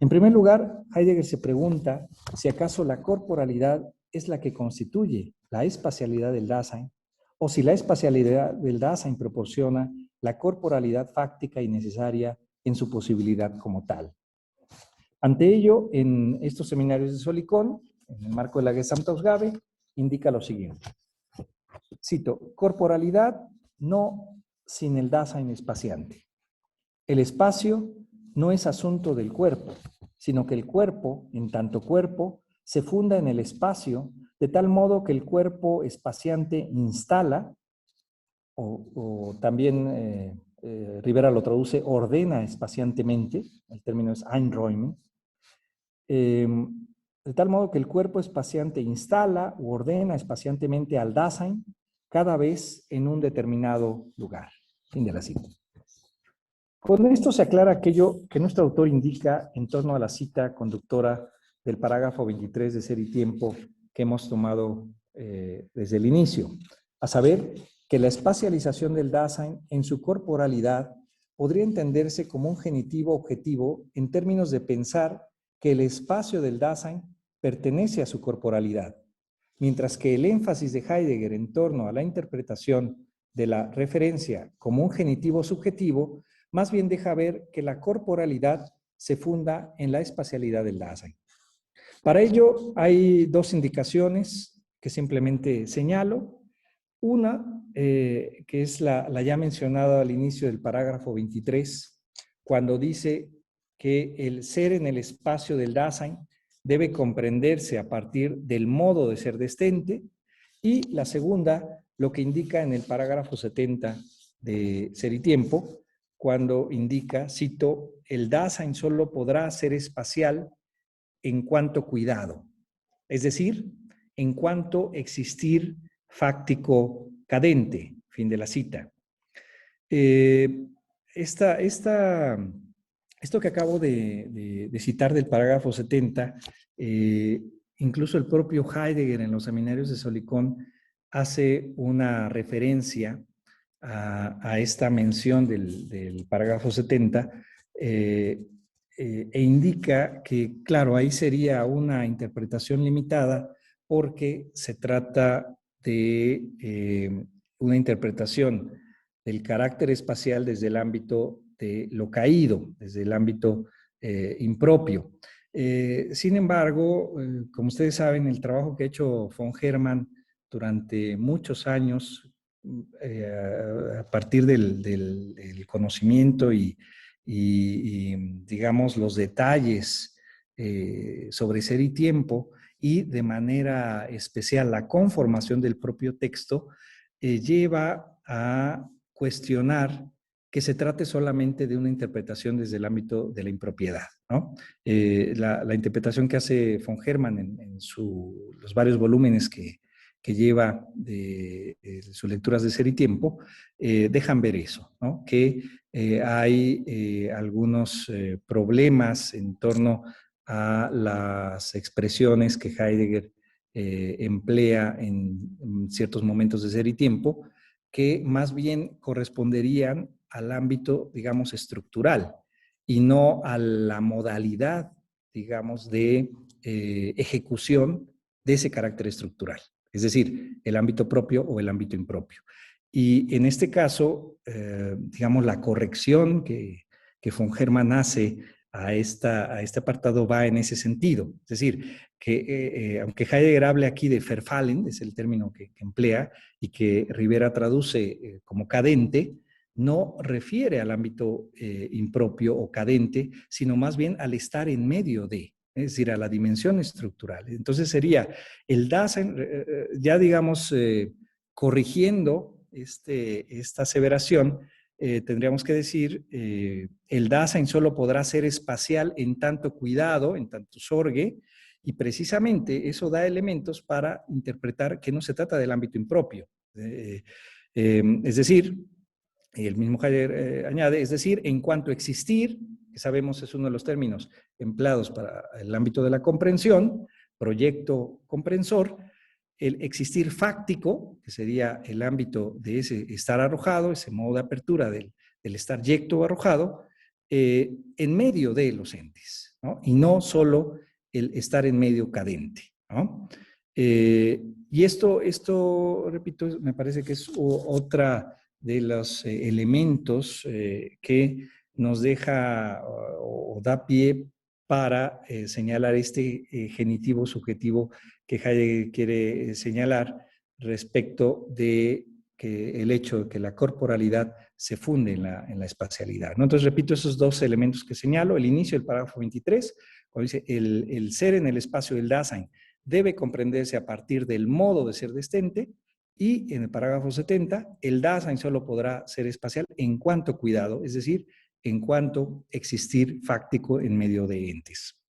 En primer lugar, Heidegger se pregunta si acaso la corporalidad es la que constituye la espacialidad del Dasein, o si la espacialidad del Dasein proporciona la corporalidad fáctica y necesaria en su posibilidad como tal. Ante ello, en estos seminarios de Solicón, en el marco de la Gesamtausgabe, indica lo siguiente. Cito, corporalidad no sin el Dasein espaciante. El espacio no es asunto del cuerpo, sino que el cuerpo, en tanto cuerpo, se funda en el espacio, de tal modo que el cuerpo espaciante instala, o también Rivera lo traduce, ordena espaciantemente, el término es Einräumen, de tal modo que el cuerpo espaciante instala o ordena espaciantemente al Dasein cada vez en un determinado lugar. Fin de la cita. Con esto se aclara aquello que nuestro autor indica en torno a la cita conductora del parágrafo 23 de Ser y Tiempo que hemos tomado desde el inicio, a saber que la espacialización del Dasein en su corporalidad podría entenderse como un genitivo objetivo en términos de pensar que el espacio del Dasein pertenece a su corporalidad, mientras que el énfasis de Heidegger en torno a la interpretación de la referencia como un genitivo subjetivo más bien deja ver que la corporalidad se funda en la espacialidad del Dasein. Para ello hay dos indicaciones que simplemente señalo. Una, que es la ya mencionada al inicio del parágrafo 23, cuando dice que el ser en el espacio del Dasein debe comprenderse a partir del modo de ser de Stente, y la segunda, lo que indica en el parágrafo 70 de Ser y Tiempo, cuando indica, cito, el Dasein solo podrá ser espacial en cuanto cuidado, es decir, en cuanto existir fáctico cadente, fin de la cita. Esto que acabo de citar del parágrafo 70, incluso el propio Heidegger en los seminarios de Solicón hace una referencia a esta mención del parágrafo 70 e indica que, claro, ahí sería una interpretación limitada porque se trata de una interpretación del carácter espacial desde el ámbito de lo caído, desde el ámbito impropio. Sin embargo, como ustedes saben, el trabajo que ha hecho von Hermann durante muchos años, a partir del conocimiento y, digamos, los detalles sobre Ser y Tiempo, y de manera especial la conformación del propio texto, lleva a cuestionar que se trate solamente de una interpretación desde el ámbito de la impropiedad, ¿no? La interpretación que hace von Hermann en los varios volúmenes que lleva de sus lecturas de Ser y Tiempo, dejan ver eso, ¿no? Que hay algunos problemas en torno a las expresiones que Heidegger emplea en ciertos momentos de Ser y Tiempo, que más bien corresponderían al ámbito, digamos, estructural y no a la modalidad, digamos, de ejecución de ese carácter estructural, es decir, el ámbito propio o el ámbito impropio. Y en este caso, digamos, la corrección que von Hermann hace a este apartado va en ese sentido. Es decir, que aunque Heidegger hable aquí de Verfallen, es el término que emplea, y que Rivera traduce como cadente, no refiere al ámbito impropio o cadente, sino más bien al estar en medio de, es decir, a la dimensión estructural. Entonces sería el Dasein, ya digamos, corrigiendo esta aseveración, tendríamos que decir, el Dasein solo podrá ser espacial en tanto cuidado, en tanto sorge, y precisamente eso da elementos para interpretar que no se trata del ámbito impropio. Es decir, el mismo Heidegger añade, es decir, en cuanto a existir, que sabemos es uno de los términos empleados para el ámbito de la comprensión, proyecto comprensor, el existir fáctico, que sería el ámbito de ese estar arrojado, ese modo de apertura del estar yecto o arrojado, en medio de los entes, ¿no? Y no solo el estar en medio cadente, ¿no? Y esto, repito, me parece que es otra de los elementos que nos deja o da pie para señalar este genitivo subjetivo que Heidegger quiere señalar respecto de que el hecho de que la corporalidad se funde en la espacialidad, ¿no? Entonces, repito esos dos elementos que señalo, el inicio del párrafo 23, cuando dice el ser en el espacio del Dasein debe comprenderse a partir del modo de ser de este ente, y en el parágrafo 70, el Dasein solo podrá ser espacial en cuanto cuidado, es decir, en cuanto existir fáctico en medio de entes.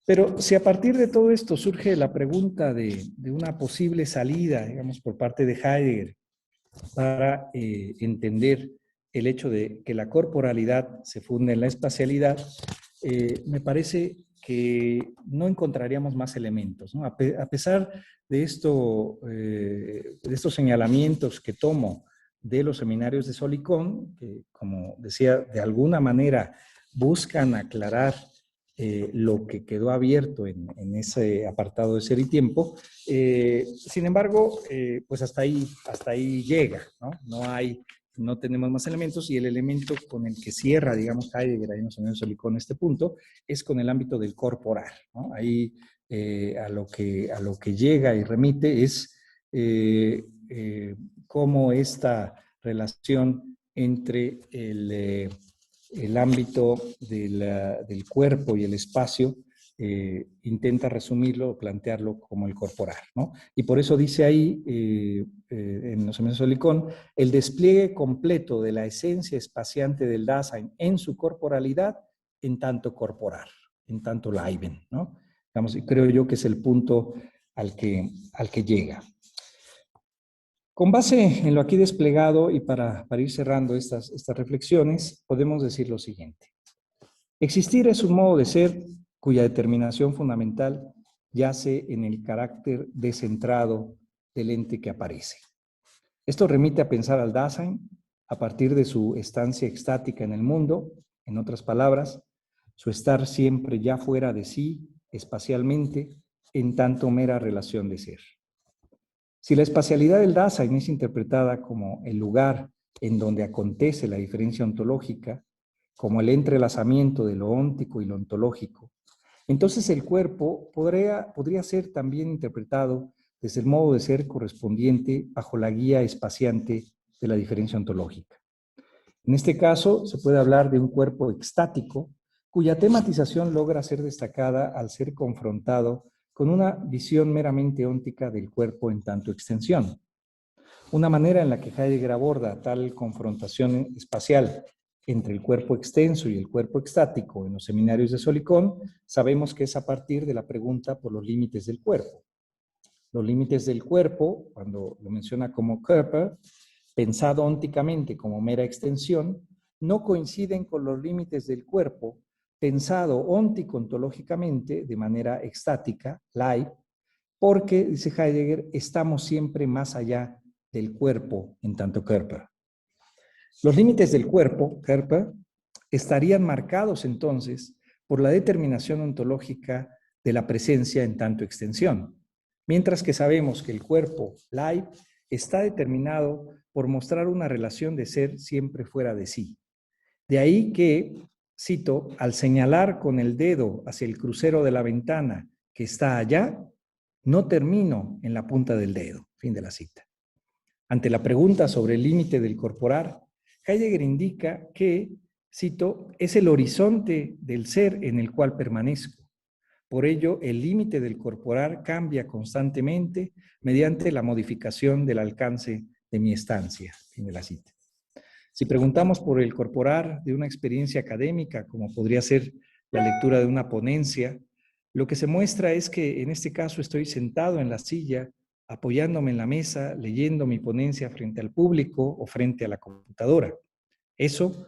Pero si a partir de todo esto surge la pregunta de una posible salida, digamos, por parte de Heidegger para entender el hecho de que la corporalidad se funde en la espacialidad, me parece que no encontraríamos más elementos, ¿no? A pesar de estos señalamientos que tomo de los seminarios de Solicón, que, como decía, de alguna manera buscan aclarar lo que quedó abierto en ese apartado de ser y tiempo. Sin embargo, pues hasta ahí llega, ¿no? No tenemos más elementos, y el elemento con el que cierra, digamos, Heidegger, ahí nos en Solicón este punto, es con el ámbito del corporar, ¿no? Ahí a lo que llega y remite es cómo esta relación entre el ámbito del cuerpo y el espacio intenta resumirlo o plantearlo como el corporar, ¿no? Y por eso dice ahí, en los seminarios de Solicón, el despliegue completo de la esencia espaciante del Dasein en su corporalidad, en tanto corporar, en tanto Leiben, ¿no? Digamos, y creo yo que es el punto al que llega. Con base en lo aquí desplegado y para ir cerrando estas reflexiones, podemos decir lo siguiente. Existir es un modo de ser cuya determinación fundamental yace en el carácter descentrado del ente que aparece. Esto remite a pensar al Dasein a partir de su estancia extática en el mundo, en otras palabras, su estar siempre ya fuera de sí, espacialmente, en tanto mera relación de ser. Si la espacialidad del Dasein es interpretada como el lugar en donde acontece la diferencia ontológica, como el entrelazamiento de lo óntico y lo ontológico, entonces el cuerpo podría ser también interpretado desde el modo de ser correspondiente bajo la guía espaciante de la diferencia ontológica. En este caso, se puede hablar de un cuerpo extático, cuya tematización logra ser destacada al ser confrontado con una visión meramente óntica del cuerpo en tanto extensión. Una manera en la que Heidegger aborda tal confrontación espacial entre el cuerpo extenso y el cuerpo extático en los seminarios de Solicón, sabemos que es a partir de la pregunta por los límites del cuerpo. Los límites del cuerpo, cuando lo menciona como Körper, pensado ónticamente como mera extensión, no coinciden con los límites del cuerpo, pensado óntico-ontológicamente de manera extática, Leib, porque, dice Heidegger, estamos siempre más allá del cuerpo en tanto Körper. Los límites del cuerpo, Körper, estarían marcados entonces por la determinación ontológica de la presencia en tanto extensión, mientras que sabemos que el cuerpo, Leib, está determinado por mostrar una relación de ser siempre fuera de sí. De ahí que, cito, al señalar con el dedo hacia el crucero de la ventana que está allá, no termino en la punta del dedo. Fin de la cita. Ante la pregunta sobre el límite del corporar, Heidegger indica que, cito, es el horizonte del ser en el cual permanezco. Por ello, el límite del corporar cambia constantemente mediante la modificación del alcance de mi estancia. Fin de la cita. Si preguntamos por el corporar de una experiencia académica, como podría ser la lectura de una ponencia, lo que se muestra es que en este caso estoy sentado en la silla, apoyándome en la mesa, leyendo mi ponencia frente al público o frente a la computadora. Eso,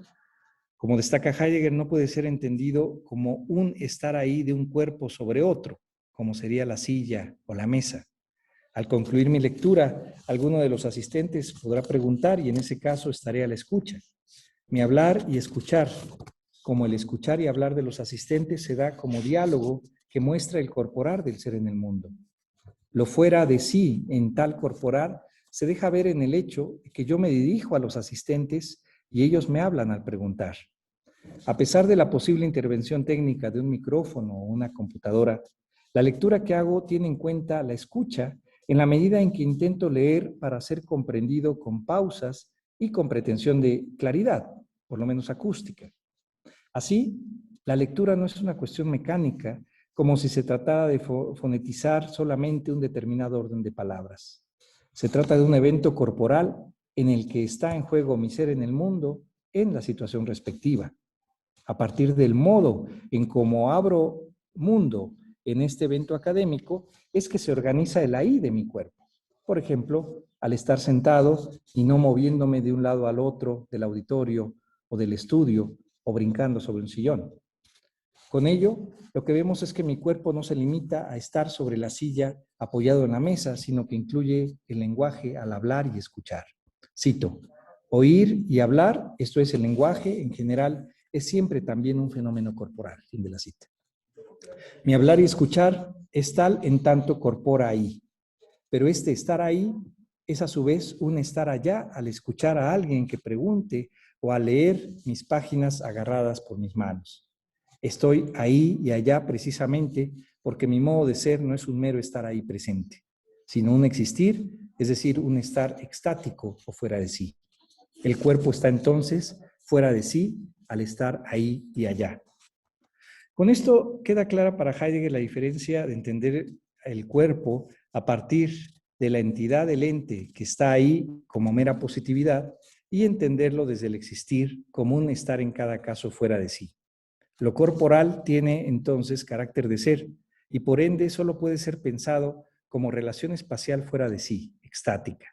como destaca Heidegger, no puede ser entendido como un estar ahí de un cuerpo sobre otro, como sería la silla o la mesa. Al concluir mi lectura, alguno de los asistentes podrá preguntar y en ese caso estaré a la escucha. Mi hablar y escuchar, como el escuchar y hablar de los asistentes, se da como diálogo que muestra el corporar del ser en el mundo. Lo fuera de sí en tal corporar se deja ver en el hecho de que yo me dirijo a los asistentes y ellos me hablan al preguntar. A pesar de la posible intervención técnica de un micrófono o una computadora, la lectura que hago tiene en cuenta la escucha en la medida en que intento leer para ser comprendido con pausas y con pretensión de claridad, por lo menos acústica. Así, la lectura no es una cuestión mecánica, como si se tratara de fonetizar solamente un determinado orden de palabras. Se trata de un evento corporal en el que está en juego mi ser en el mundo en la situación respectiva. A partir del modo en cómo abro mundo en este evento académico, es que se organiza el ahí de mi cuerpo. Por ejemplo, al estar sentado y no moviéndome de un lado al otro del auditorio o del estudio o brincando sobre un sillón. Con ello, lo que vemos es que mi cuerpo no se limita a estar sobre la silla apoyado en la mesa, sino que incluye el lenguaje al hablar y escuchar. Cito, oír y hablar, esto es el lenguaje en general, es siempre también un fenómeno corporal. Fin de la cita. Mi hablar y escuchar es tal en tanto corpora ahí, pero este estar ahí es a su vez un estar allá al escuchar a alguien que pregunte o al leer mis páginas agarradas por mis manos. Estoy ahí y allá precisamente porque mi modo de ser no es un mero estar ahí presente, sino un existir, es decir, un estar extático o fuera de sí. El cuerpo está entonces fuera de sí al estar ahí y allá. Con esto queda clara para Heidegger la diferencia de entender el cuerpo a partir de la entidad del ente que está ahí como mera positividad y entenderlo desde el existir como un estar en cada caso fuera de sí. Lo corporal tiene entonces carácter de ser y por ende solo puede ser pensado como relación espacial fuera de sí, extática.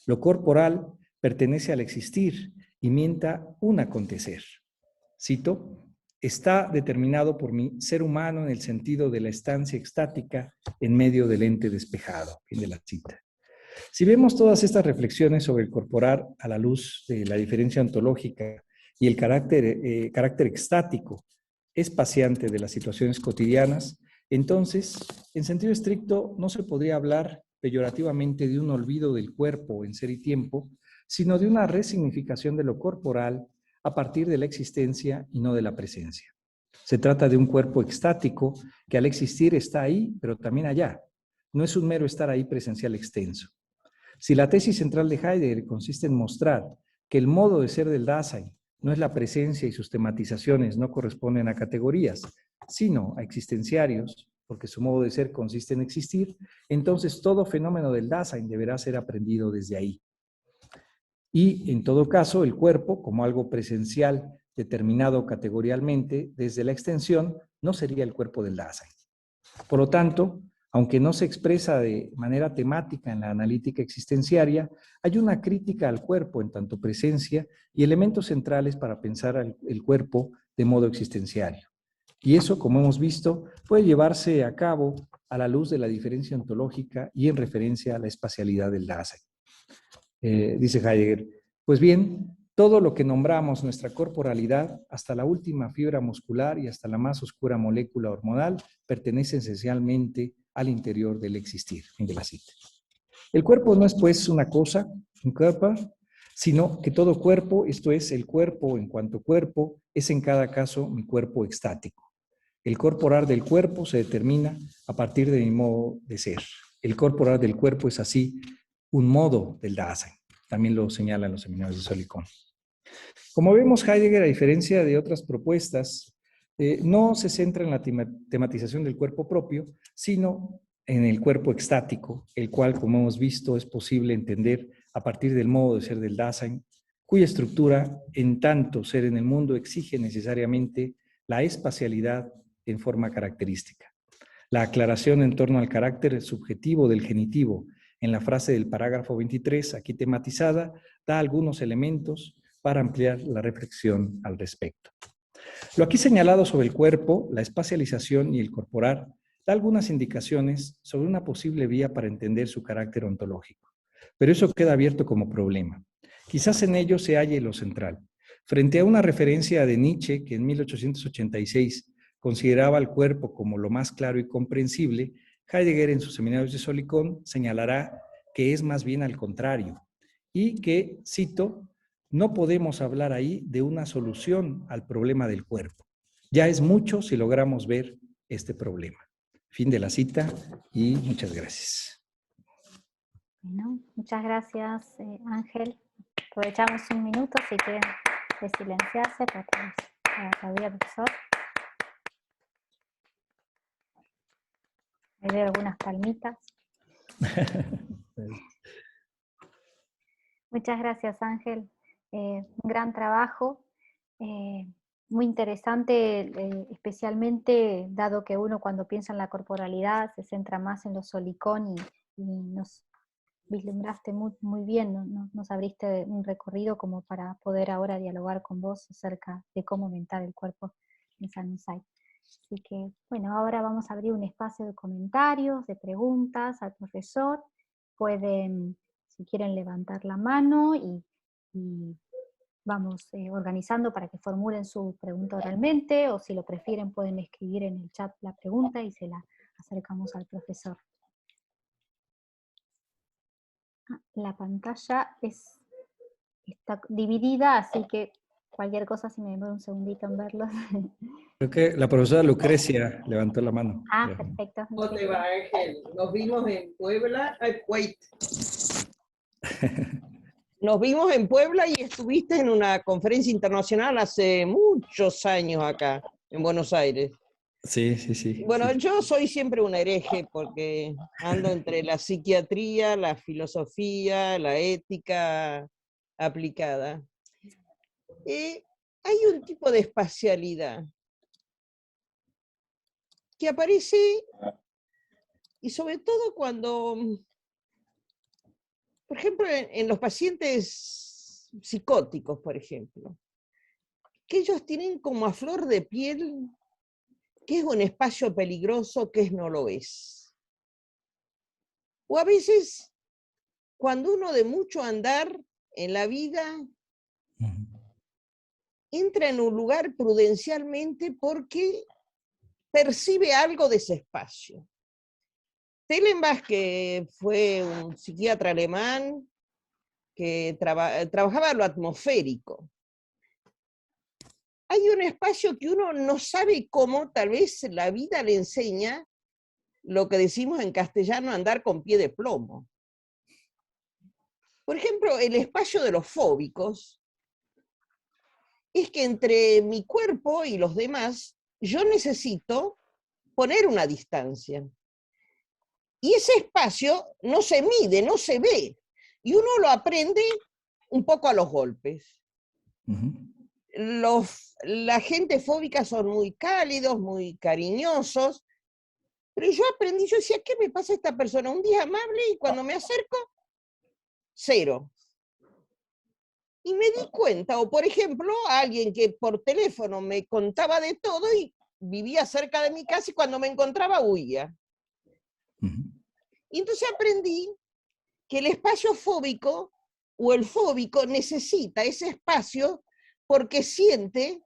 Lo corporal pertenece al existir y mienta un acontecer. Cito, está determinado por mi ser humano en el sentido de la estancia extática en medio del ente despejado. Fin de la cita. Si vemos todas estas reflexiones sobre el corporar a la luz de la diferencia ontológica y el carácter extático, espaciante de las situaciones cotidianas, entonces, en sentido estricto, no se podría hablar peyorativamente de un olvido del cuerpo en ser y tiempo, sino de una resignificación de lo corporal a partir de la existencia y no de la presencia. Se trata de un cuerpo extático que al existir está ahí, pero también allá. No es un mero estar ahí presencial extenso. Si la tesis central de Heidegger consiste en mostrar que el modo de ser del Dasein no es la presencia y sus tematizaciones no corresponden a categorías, sino a existenciarios, porque su modo de ser consiste en existir, entonces todo fenómeno del Dasein deberá ser aprendido desde ahí. Y, en todo caso, el cuerpo, como algo presencial determinado categorialmente desde la extensión, no sería el cuerpo del Dasein. Por lo tanto, aunque no se expresa de manera temática en la analítica existenciaria, hay una crítica al cuerpo en tanto presencia y elementos centrales para pensar el cuerpo de modo existenciario. Y eso, como hemos visto, puede llevarse a cabo a la luz de la diferencia ontológica y en referencia a la espacialidad del Dasein. Dice Heidegger, pues bien, todo lo que nombramos nuestra corporalidad, hasta la última fibra muscular y hasta la más oscura molécula hormonal, pertenece esencialmente al interior del existir. Fin de la cita. El cuerpo no es pues una cosa, un cuerpo, sino que todo cuerpo, esto es, el cuerpo en cuanto cuerpo, es en cada caso mi cuerpo extático. El corporar del cuerpo se determina a partir de mi modo de ser. El corporar del cuerpo es así un modo del Dasein. También lo señalan los seminarios de Solikon. Como vemos, Heidegger, a diferencia de otras propuestas, no se centra en la tematización del cuerpo propio, sino en el cuerpo extático, el cual, como hemos visto, es posible entender a partir del modo de ser del Dasein, cuya estructura, en tanto ser en el mundo, exige necesariamente la espacialidad en forma característica. La aclaración en torno al carácter subjetivo del genitivo en la frase del parágrafo 23, aquí tematizada, da algunos elementos para ampliar la reflexión al respecto. Lo aquí señalado sobre el cuerpo, la espacialización y el corporar da algunas indicaciones sobre una posible vía para entender su carácter ontológico, pero eso queda abierto como problema. Quizás en ello se halle lo central. Frente a una referencia de Nietzsche, que en 1886 consideraba al cuerpo como lo más claro y comprensible, Heidegger en sus seminarios de Solicón señalará que es más bien al contrario y que, cito, no podemos hablar ahí de una solución al problema del cuerpo. Ya es mucho si logramos ver este problema. Fin de la cita y muchas gracias. Bueno, muchas gracias, Ángel. Aprovechamos un minuto si quieren silenciarse para aplaudir al profesor. Me veo algunas palmitas. Muchas gracias, Ángel. Un gran trabajo, muy interesante, especialmente dado que uno cuando piensa en la corporalidad se centra más en los Solicón y nos vislumbraste muy bien, nos abriste un recorrido como para poder ahora dialogar con vos acerca de cómo aumentar el cuerpo en San Usai. Así que, bueno, ahora vamos a abrir un espacio de comentarios, de preguntas al profesor. Pueden, si quieren, levantar la mano y vamos organizando para que formulen su pregunta oralmente, o si lo prefieren pueden escribir en el chat la pregunta y se la acercamos al profesor. La pantalla está dividida, así que cualquier cosa, si me demoro un segundito en verlo. Creo que la profesora Lucrecia levantó la mano. Perfecto. ¿Cómo te va, Ángel? Nos vimos en Puebla. Wait. Nos vimos en Puebla y estuviste en una conferencia internacional hace muchos años acá, en Buenos Aires. Sí. Bueno, sí. yo soy siempre un hereje porque ando entre la psiquiatría, la filosofía, la ética aplicada. Hay un tipo de espacialidad que aparece, y sobre todo cuando, por ejemplo, en los pacientes psicóticos, por ejemplo, que ellos tienen como a flor de piel qué es un espacio peligroso, qué no lo es. O a veces, cuando uno de mucho andar en la vida, entra en un lugar prudencialmente porque percibe algo de ese espacio. Tellenbach, que fue un psiquiatra alemán que trabajaba lo atmosférico. Hay un espacio que uno no sabe cómo, tal vez la vida le enseña lo que decimos en castellano, andar con pie de plomo. Por ejemplo, el espacio de los fóbicos es que entre mi cuerpo y los demás, yo necesito poner una distancia. Y ese espacio no se mide, no se ve. Y uno lo aprende un poco a los golpes. La gente fóbica son muy cálidos, muy cariñosos, pero yo aprendí, yo decía, ¿qué me pasa a esta persona? Un día amable y cuando me acerco, cero. Y me di cuenta, o por ejemplo, alguien que por teléfono me contaba de todo y vivía cerca de mi casa y cuando me encontraba huía. Y entonces aprendí que el espacio fóbico o el fóbico necesita ese espacio porque siente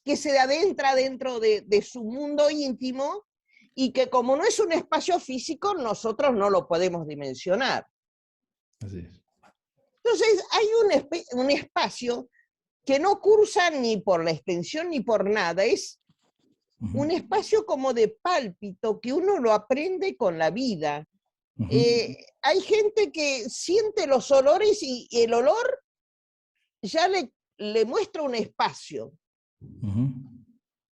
que se adentra dentro de su mundo íntimo y que como no es un espacio físico, nosotros no lo podemos dimensionar. Así es. Entonces hay un espacio que no cursa ni por la extensión ni por nada, es un espacio como de pálpito que uno lo aprende con la vida. Hay gente que siente los olores y el olor ya le muestra un espacio.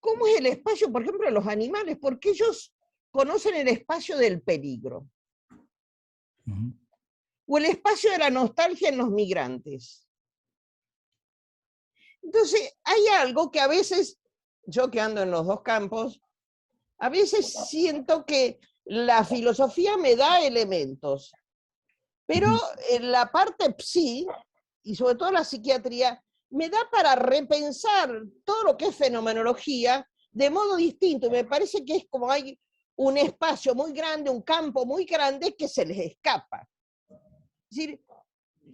¿Cómo es el espacio, por ejemplo, de los animales? Porque ellos conocen el espacio del peligro. O el espacio de la nostalgia en los migrantes. Entonces, hay algo que a veces, yo que ando en los dos campos, a veces siento que la filosofía me da elementos, pero en la parte psi, y sobre todo la psiquiatría, me da para repensar todo lo que es fenomenología de modo distinto. Y me parece que es como hay un espacio muy grande, un campo muy grande que se les escapa. Es decir,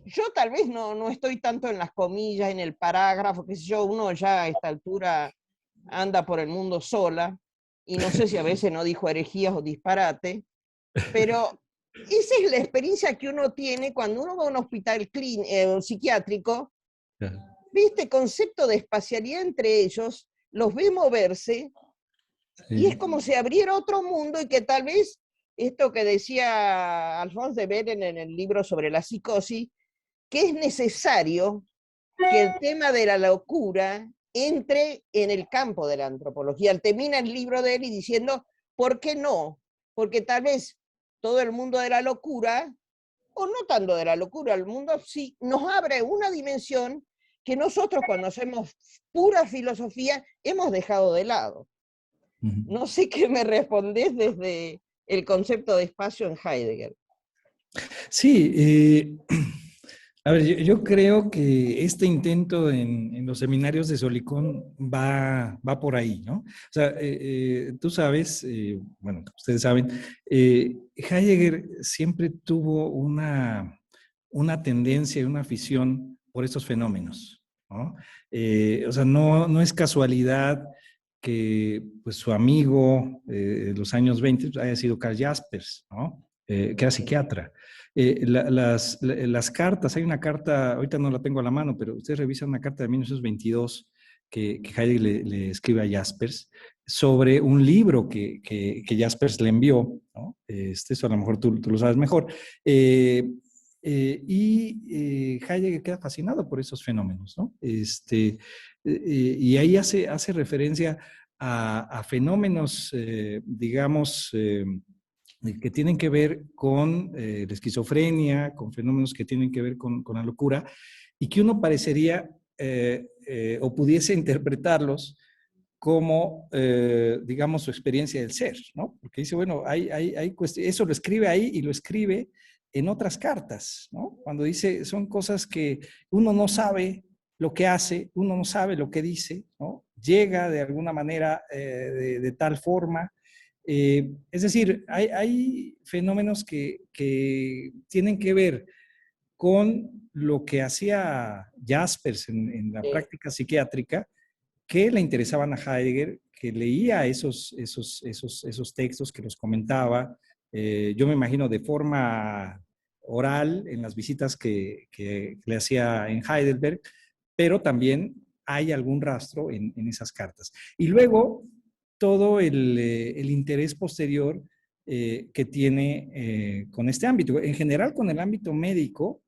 yo tal vez no estoy tanto en las comillas, en el parágrafo, qué sé yo, uno ya a esta altura anda por el mundo sola, y no sé si a veces no dijo herejías o disparate, pero esa es la experiencia que uno tiene cuando uno va a un hospital psiquiátrico, ve este concepto de espacialidad entre ellos, los ve moverse, y es como si abriera otro mundo y que tal vez esto que decía Alphonse de Beren en el libro sobre la psicosis, que es necesario que el tema de la locura entre en el campo de la antropología. Él termina el libro de él y diciendo, ¿por qué no? Porque tal vez todo el mundo de la locura, o no tanto de la locura, el mundo sí nos abre una dimensión que nosotros cuando hacemos pura filosofía hemos dejado de lado. No sé qué me respondés desde el concepto de espacio en Heidegger. Sí, a ver, yo creo que este intento en los seminarios de Solicón va por ahí, ¿no? O sea, tú sabes, bueno, ustedes saben, Heidegger siempre tuvo una tendencia y una afición por estos fenómenos, ¿no? O sea, no es casualidad que pues, su amigo de los años 20 pues, haya sido Karl Jaspers, ¿no? Que era psiquiatra. Las cartas, hay una carta, ahorita no la tengo a la mano, pero ustedes revisan una carta de 1922 que Heidegger le escribe a Jaspers sobre un libro que Jaspers le envió, ¿no? Eso a lo mejor tú lo sabes mejor. Heidegger queda fascinado por esos fenómenos, ¿no? Y ahí hace referencia a fenómenos, digamos, que tienen que ver con la esquizofrenia, con fenómenos que tienen que ver con la locura, y que uno parecería o pudiese interpretarlos como, digamos, su experiencia del ser, ¿no? Porque dice, bueno, eso lo escribe ahí y lo escribe en otras cartas, ¿no? Cuando dice, son cosas que uno no sabe lo que hace, uno no sabe lo que dice, ¿no? Llega de alguna manera de tal forma. Es decir, hay fenómenos que tienen que ver con lo que hacía Jaspers en la práctica psiquiátrica, que le interesaban a Heidegger, que leía esos textos, que los comentaba, yo me imagino de forma oral en las visitas que le hacía en Heidelberg, pero también hay algún rastro en esas cartas. Y luego todo el interés posterior que tiene con este ámbito, en general con el ámbito médico,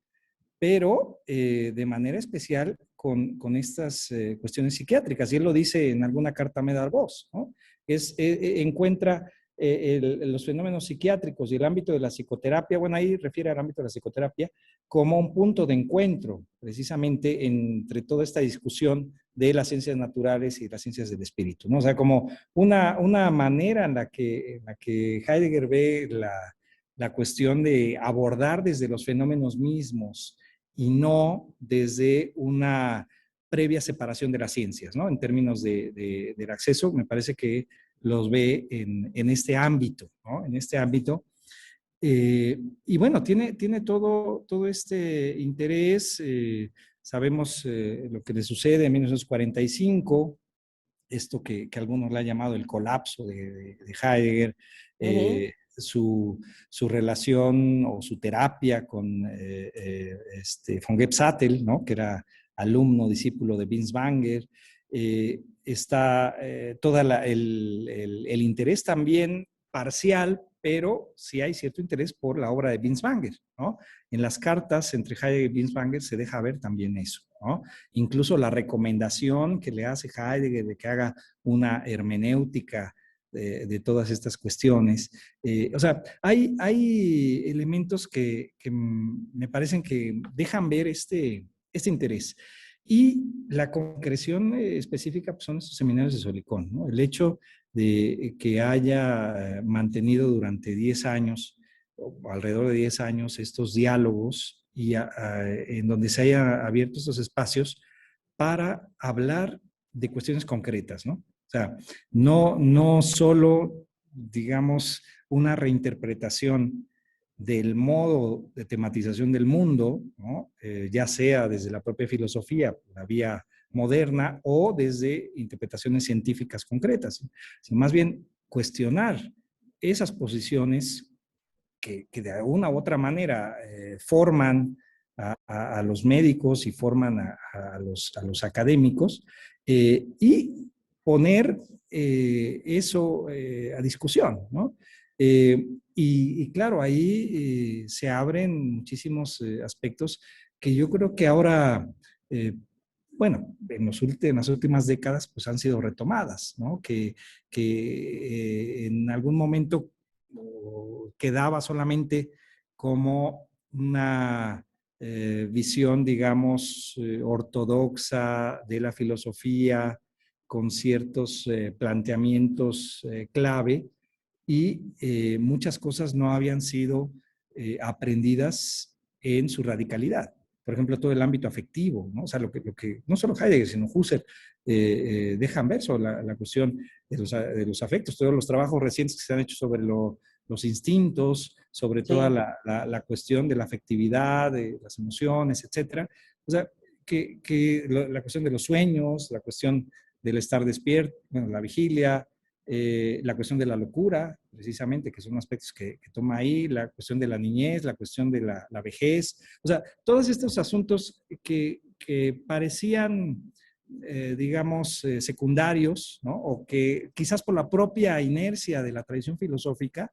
pero de manera especial con estas cuestiones psiquiátricas. Y él lo dice en alguna carta a Medard-Vos, ¿no? Encuentra los fenómenos psiquiátricos y el ámbito de la psicoterapia, bueno, ahí refiere al ámbito de la psicoterapia, como un punto de encuentro, precisamente entre toda esta discusión de las ciencias naturales y las ciencias del espíritu, ¿no? O sea, como una manera en la que Heidegger ve la cuestión de abordar desde los fenómenos mismos y no desde una previa separación de las ciencias, ¿no? En términos del acceso, me parece que los ve en este ámbito, ¿no? En este ámbito. Y bueno, tiene todo este interés. Sabemos lo que le sucede en 1945, esto que algunos le han llamado el colapso de Heidegger, su relación o su terapia con von Gebsattel, ¿no? Que era alumno, discípulo de Binswanger. Está todo el interés también parcial, pero sí hay cierto interés por la obra de Binswanger, ¿no? En las cartas entre Heidegger y Binswanger se deja ver también eso, ¿no? Incluso la recomendación que le hace Heidegger de que haga una hermenéutica de todas estas cuestiones. O sea, hay elementos que me parecen que dejan ver este interés. Y la concreción específica pues, son estos seminarios de Solicón, ¿no? El hecho de que haya mantenido durante 10 años, o alrededor de 10 años, estos diálogos y en donde se haya abierto estos espacios para hablar de cuestiones concretas, ¿no? O sea, no solo, digamos, una reinterpretación del modo de tematización del mundo, ¿no? Ya sea desde la propia filosofía, la vía moderna, o desde interpretaciones científicas concretas, sino más bien cuestionar esas posiciones que de alguna u otra manera forman a los médicos y forman a los académicos, y poner eso a discusión, ¿no? Y claro, ahí se abren muchísimos aspectos que yo creo que ahora, bueno, en las últimas décadas, pues han sido retomadas, ¿no? Que en algún momento quedaba solamente como una visión, digamos, ortodoxa de la filosofía, con ciertos planteamientos clave, y muchas cosas no habían sido aprendidas en su radicalidad. Por ejemplo, todo el ámbito afectivo, ¿no? O sea, lo que no solo Heidegger, sino Husserl dejan ver sobre la cuestión de los afectos, todos los trabajos recientes que se han hecho sobre los instintos, sobre toda Sí. la cuestión de la afectividad, de las emociones, etcétera. O sea, la cuestión de los sueños, la cuestión del estar despierto, bueno, la vigilia, la cuestión de la locura, precisamente, que son aspectos que toma ahí, la cuestión de la niñez, la cuestión de la vejez, o sea, todos estos asuntos que parecían, digamos, secundarios, ¿no? O que quizás por la propia inercia de la tradición filosófica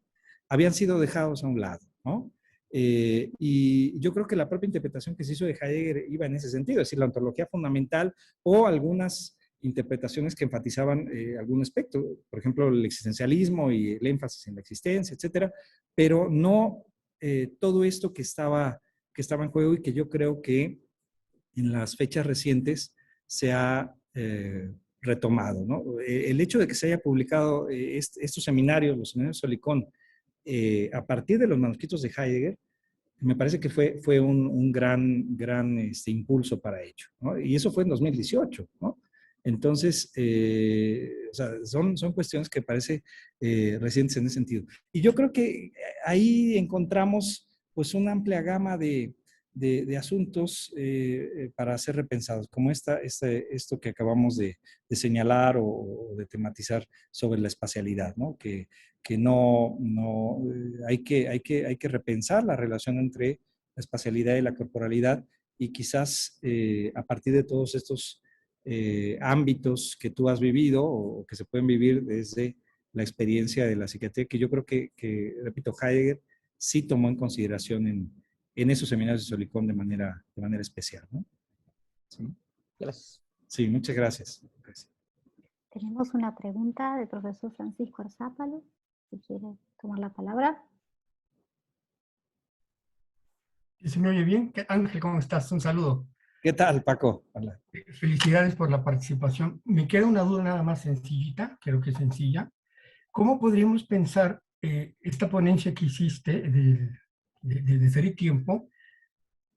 habían sido dejados a un lado, ¿no? Y yo creo que la propia interpretación que se hizo de Heidegger iba en ese sentido, es decir, la ontología fundamental o algunas interpretaciones que enfatizaban algún aspecto, por ejemplo, el existencialismo y el énfasis en la existencia, etcétera, pero no todo esto que estaba en juego, y que yo creo que en las fechas recientes se ha retomado, ¿no? El hecho de que se haya publicado estos seminarios, los seminarios Solicón, a partir de los manuscritos de Heidegger, me parece que fue un gran impulso para ello, ¿no? Y eso fue en 2018, ¿no? Entonces, o sea, son cuestiones que parece recientes en ese sentido. Y yo creo que ahí encontramos pues una amplia gama de asuntos para ser repensados, como esto que acabamos de señalar o de tematizar sobre la espacialidad, ¿no? Que hay que repensar la relación entre la espacialidad y la corporalidad, y quizás a partir de todos estos ámbitos que tú has vivido o que se pueden vivir desde la experiencia de la psiquiatría, que yo creo que repito, Heidegger sí tomó en consideración en esos seminarios de Solicón de manera especial, ¿no? Sí, Gracias. sí, muchas gracias. Tenemos una pregunta del profesor Francisco Arzápalo, si quiere tomar la palabra. ¿Se me oye bien? Ángel, ¿cómo estás? Un saludo. ¿Qué tal, Paco? Hola. Felicidades por la participación. Me queda una duda nada más sencillita, creo que sencilla. ¿Cómo podríamos pensar esta ponencia que hiciste de Ser y Tiempo,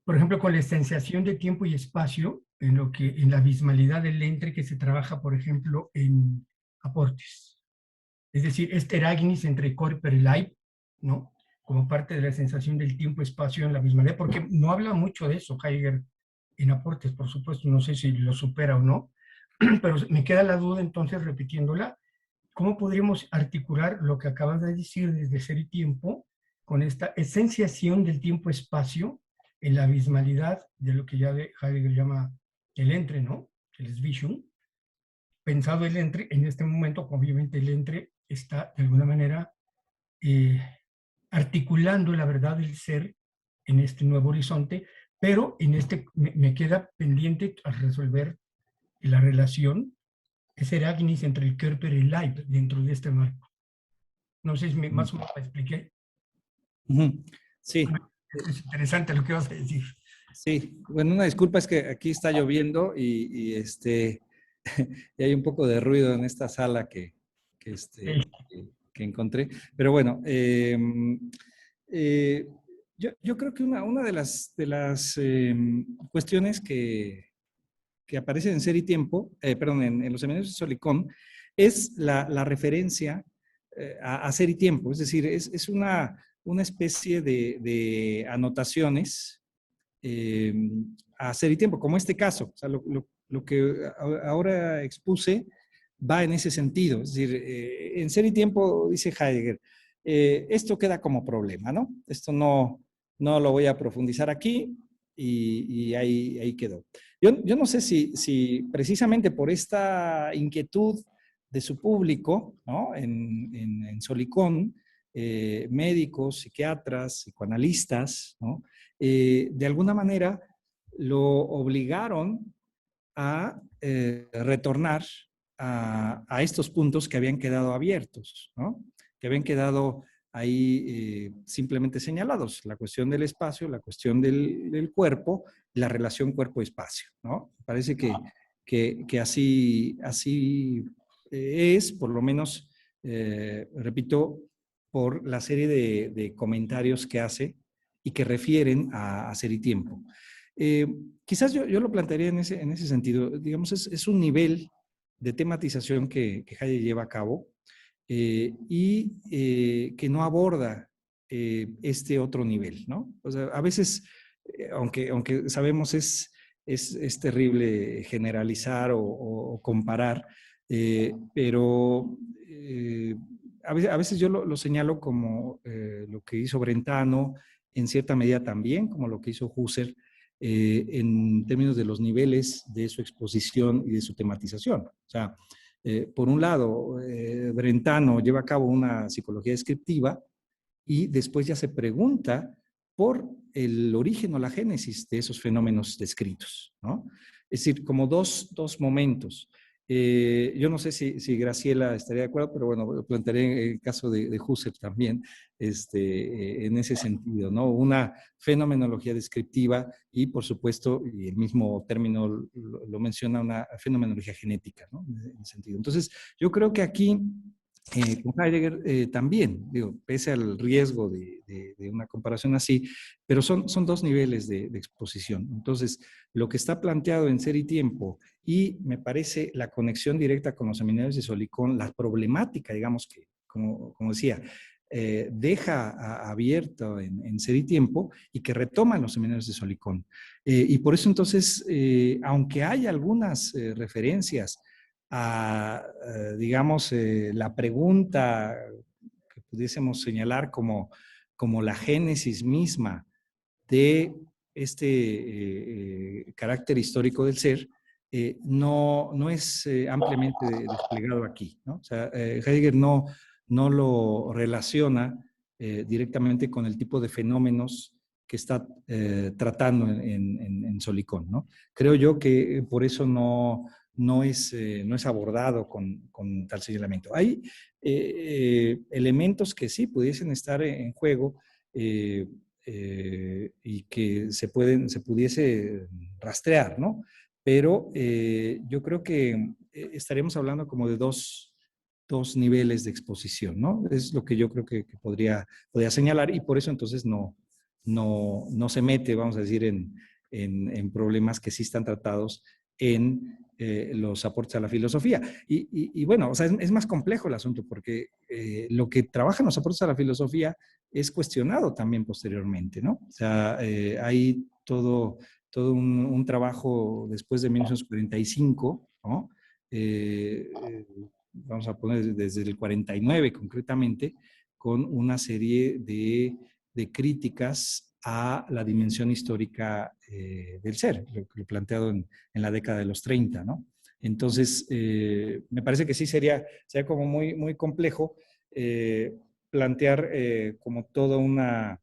por ejemplo, con la esenciación de tiempo y espacio, en la abismalidad del entre que se trabaja, por ejemplo, en aportes? Es decir, este eragnis entre corpore y leib, ¿no? Como parte de la sensación del tiempo-espacio en la abismalidad, porque no habla mucho de eso Heidegger en aportes, por supuesto, no sé si lo supera o no, pero me queda la duda entonces, repitiéndola, ¿cómo podríamos articular lo que acabas de decir desde Ser y Tiempo con esta esenciación del tiempo-espacio en la abismalidad de lo que ya Heidegger llama el entre, ¿no? El Zwischung. Pensado el entre, en este momento, obviamente el entre está de alguna manera articulando la verdad del ser en este nuevo horizonte, pero me queda pendiente al resolver la relación, ese eragnis entre el Körper y el Leib dentro de este marco. No sé si más o menos me expliqué. Sí. Es interesante lo que vas a decir. Sí, bueno, una disculpa, es que aquí está lloviendo y y hay un poco de ruido en esta sala que encontré. Pero bueno, yo creo que una de las cuestiones que aparecen en Ser y Tiempo, perdón, en los seminarios de Solicón, es la referencia a Ser y Tiempo. Es decir, es una especie de anotaciones a Ser y Tiempo, como este caso. O sea, lo que ahora expuse va en ese sentido. Es decir, en Ser y Tiempo, dice Heidegger, esto queda como problema, ¿no? Esto no lo voy a profundizar aquí y ahí quedó. Yo no sé si precisamente por esta inquietud de su público, ¿no? En Solicón, médicos, psiquiatras, psicoanalistas, ¿no? De alguna manera lo obligaron a retornar a estos puntos que habían quedado abiertos, ¿no? Que habían quedado ahí simplemente señalados, la cuestión del espacio, la cuestión del cuerpo, la relación cuerpo-espacio, ¿no? Parece que así es, por lo menos, repito, por la serie de comentarios que hace y que refieren a Ser y Tiempo. Quizás yo lo plantearía en ese sentido. Digamos, es un nivel de tematización que Heidegger lleva a cabo y que no aborda este otro nivel, ¿no? O sea, a veces, aunque sabemos es terrible generalizar o comparar, pero a veces yo lo señalo como lo que hizo Brentano, en cierta medida también, como lo que hizo Husserl, en términos de los niveles de su exposición y de su tematización. O sea, por un lado, Brentano lleva a cabo una psicología descriptiva y después ya se pregunta por el origen o la génesis de esos fenómenos descritos, ¿no? Es decir, como dos momentos. Yo no sé si Graciela estaría de acuerdo, pero bueno, lo plantearé en el caso de Husserl también, en ese sentido, ¿no? Una fenomenología descriptiva y, por supuesto, y el mismo término lo menciona, una fenomenología genética, ¿no? En ese sentido. Entonces, yo creo que aquí con Heidegger también, digo, pese al riesgo de una comparación así, pero son dos niveles de exposición. Entonces, lo que está planteado en Ser y Tiempo y me parece la conexión directa con los seminarios de Solicón, la problemática, digamos que, como decía, deja abierto en Ser y Tiempo y que retoma en los seminarios de Solicón. Y por eso entonces, aunque hay algunas referencias a, digamos, la pregunta que pudiésemos señalar como la génesis misma de este carácter histórico del ser, no es ampliamente desplegado aquí, ¿no? O sea, Heidegger no lo relaciona directamente con el tipo de fenómenos que está tratando en Solicón, ¿no? Creo yo que por eso no es abordado con tal señalamiento. Hay elementos que sí pudiesen estar en juego y que se pudiese rastrear, ¿no? Pero yo creo que estaríamos hablando como de dos niveles de exposición, ¿no? Es lo que yo creo que podría señalar y por eso entonces no se mete, vamos a decir, en problemas que sí están tratados en los aportes a la filosofía. Y bueno, o sea, es más complejo el asunto porque lo que trabajan los aportes a la filosofía es cuestionado también posteriormente, ¿no? O sea, hay todo un trabajo después de 1945, ¿no? Vamos a poner desde el 49 concretamente, con una serie de críticas a la dimensión histórica del ser, lo planteado en la década de los 30, ¿no? Entonces, me parece que sí sería como muy complejo plantear como toda una,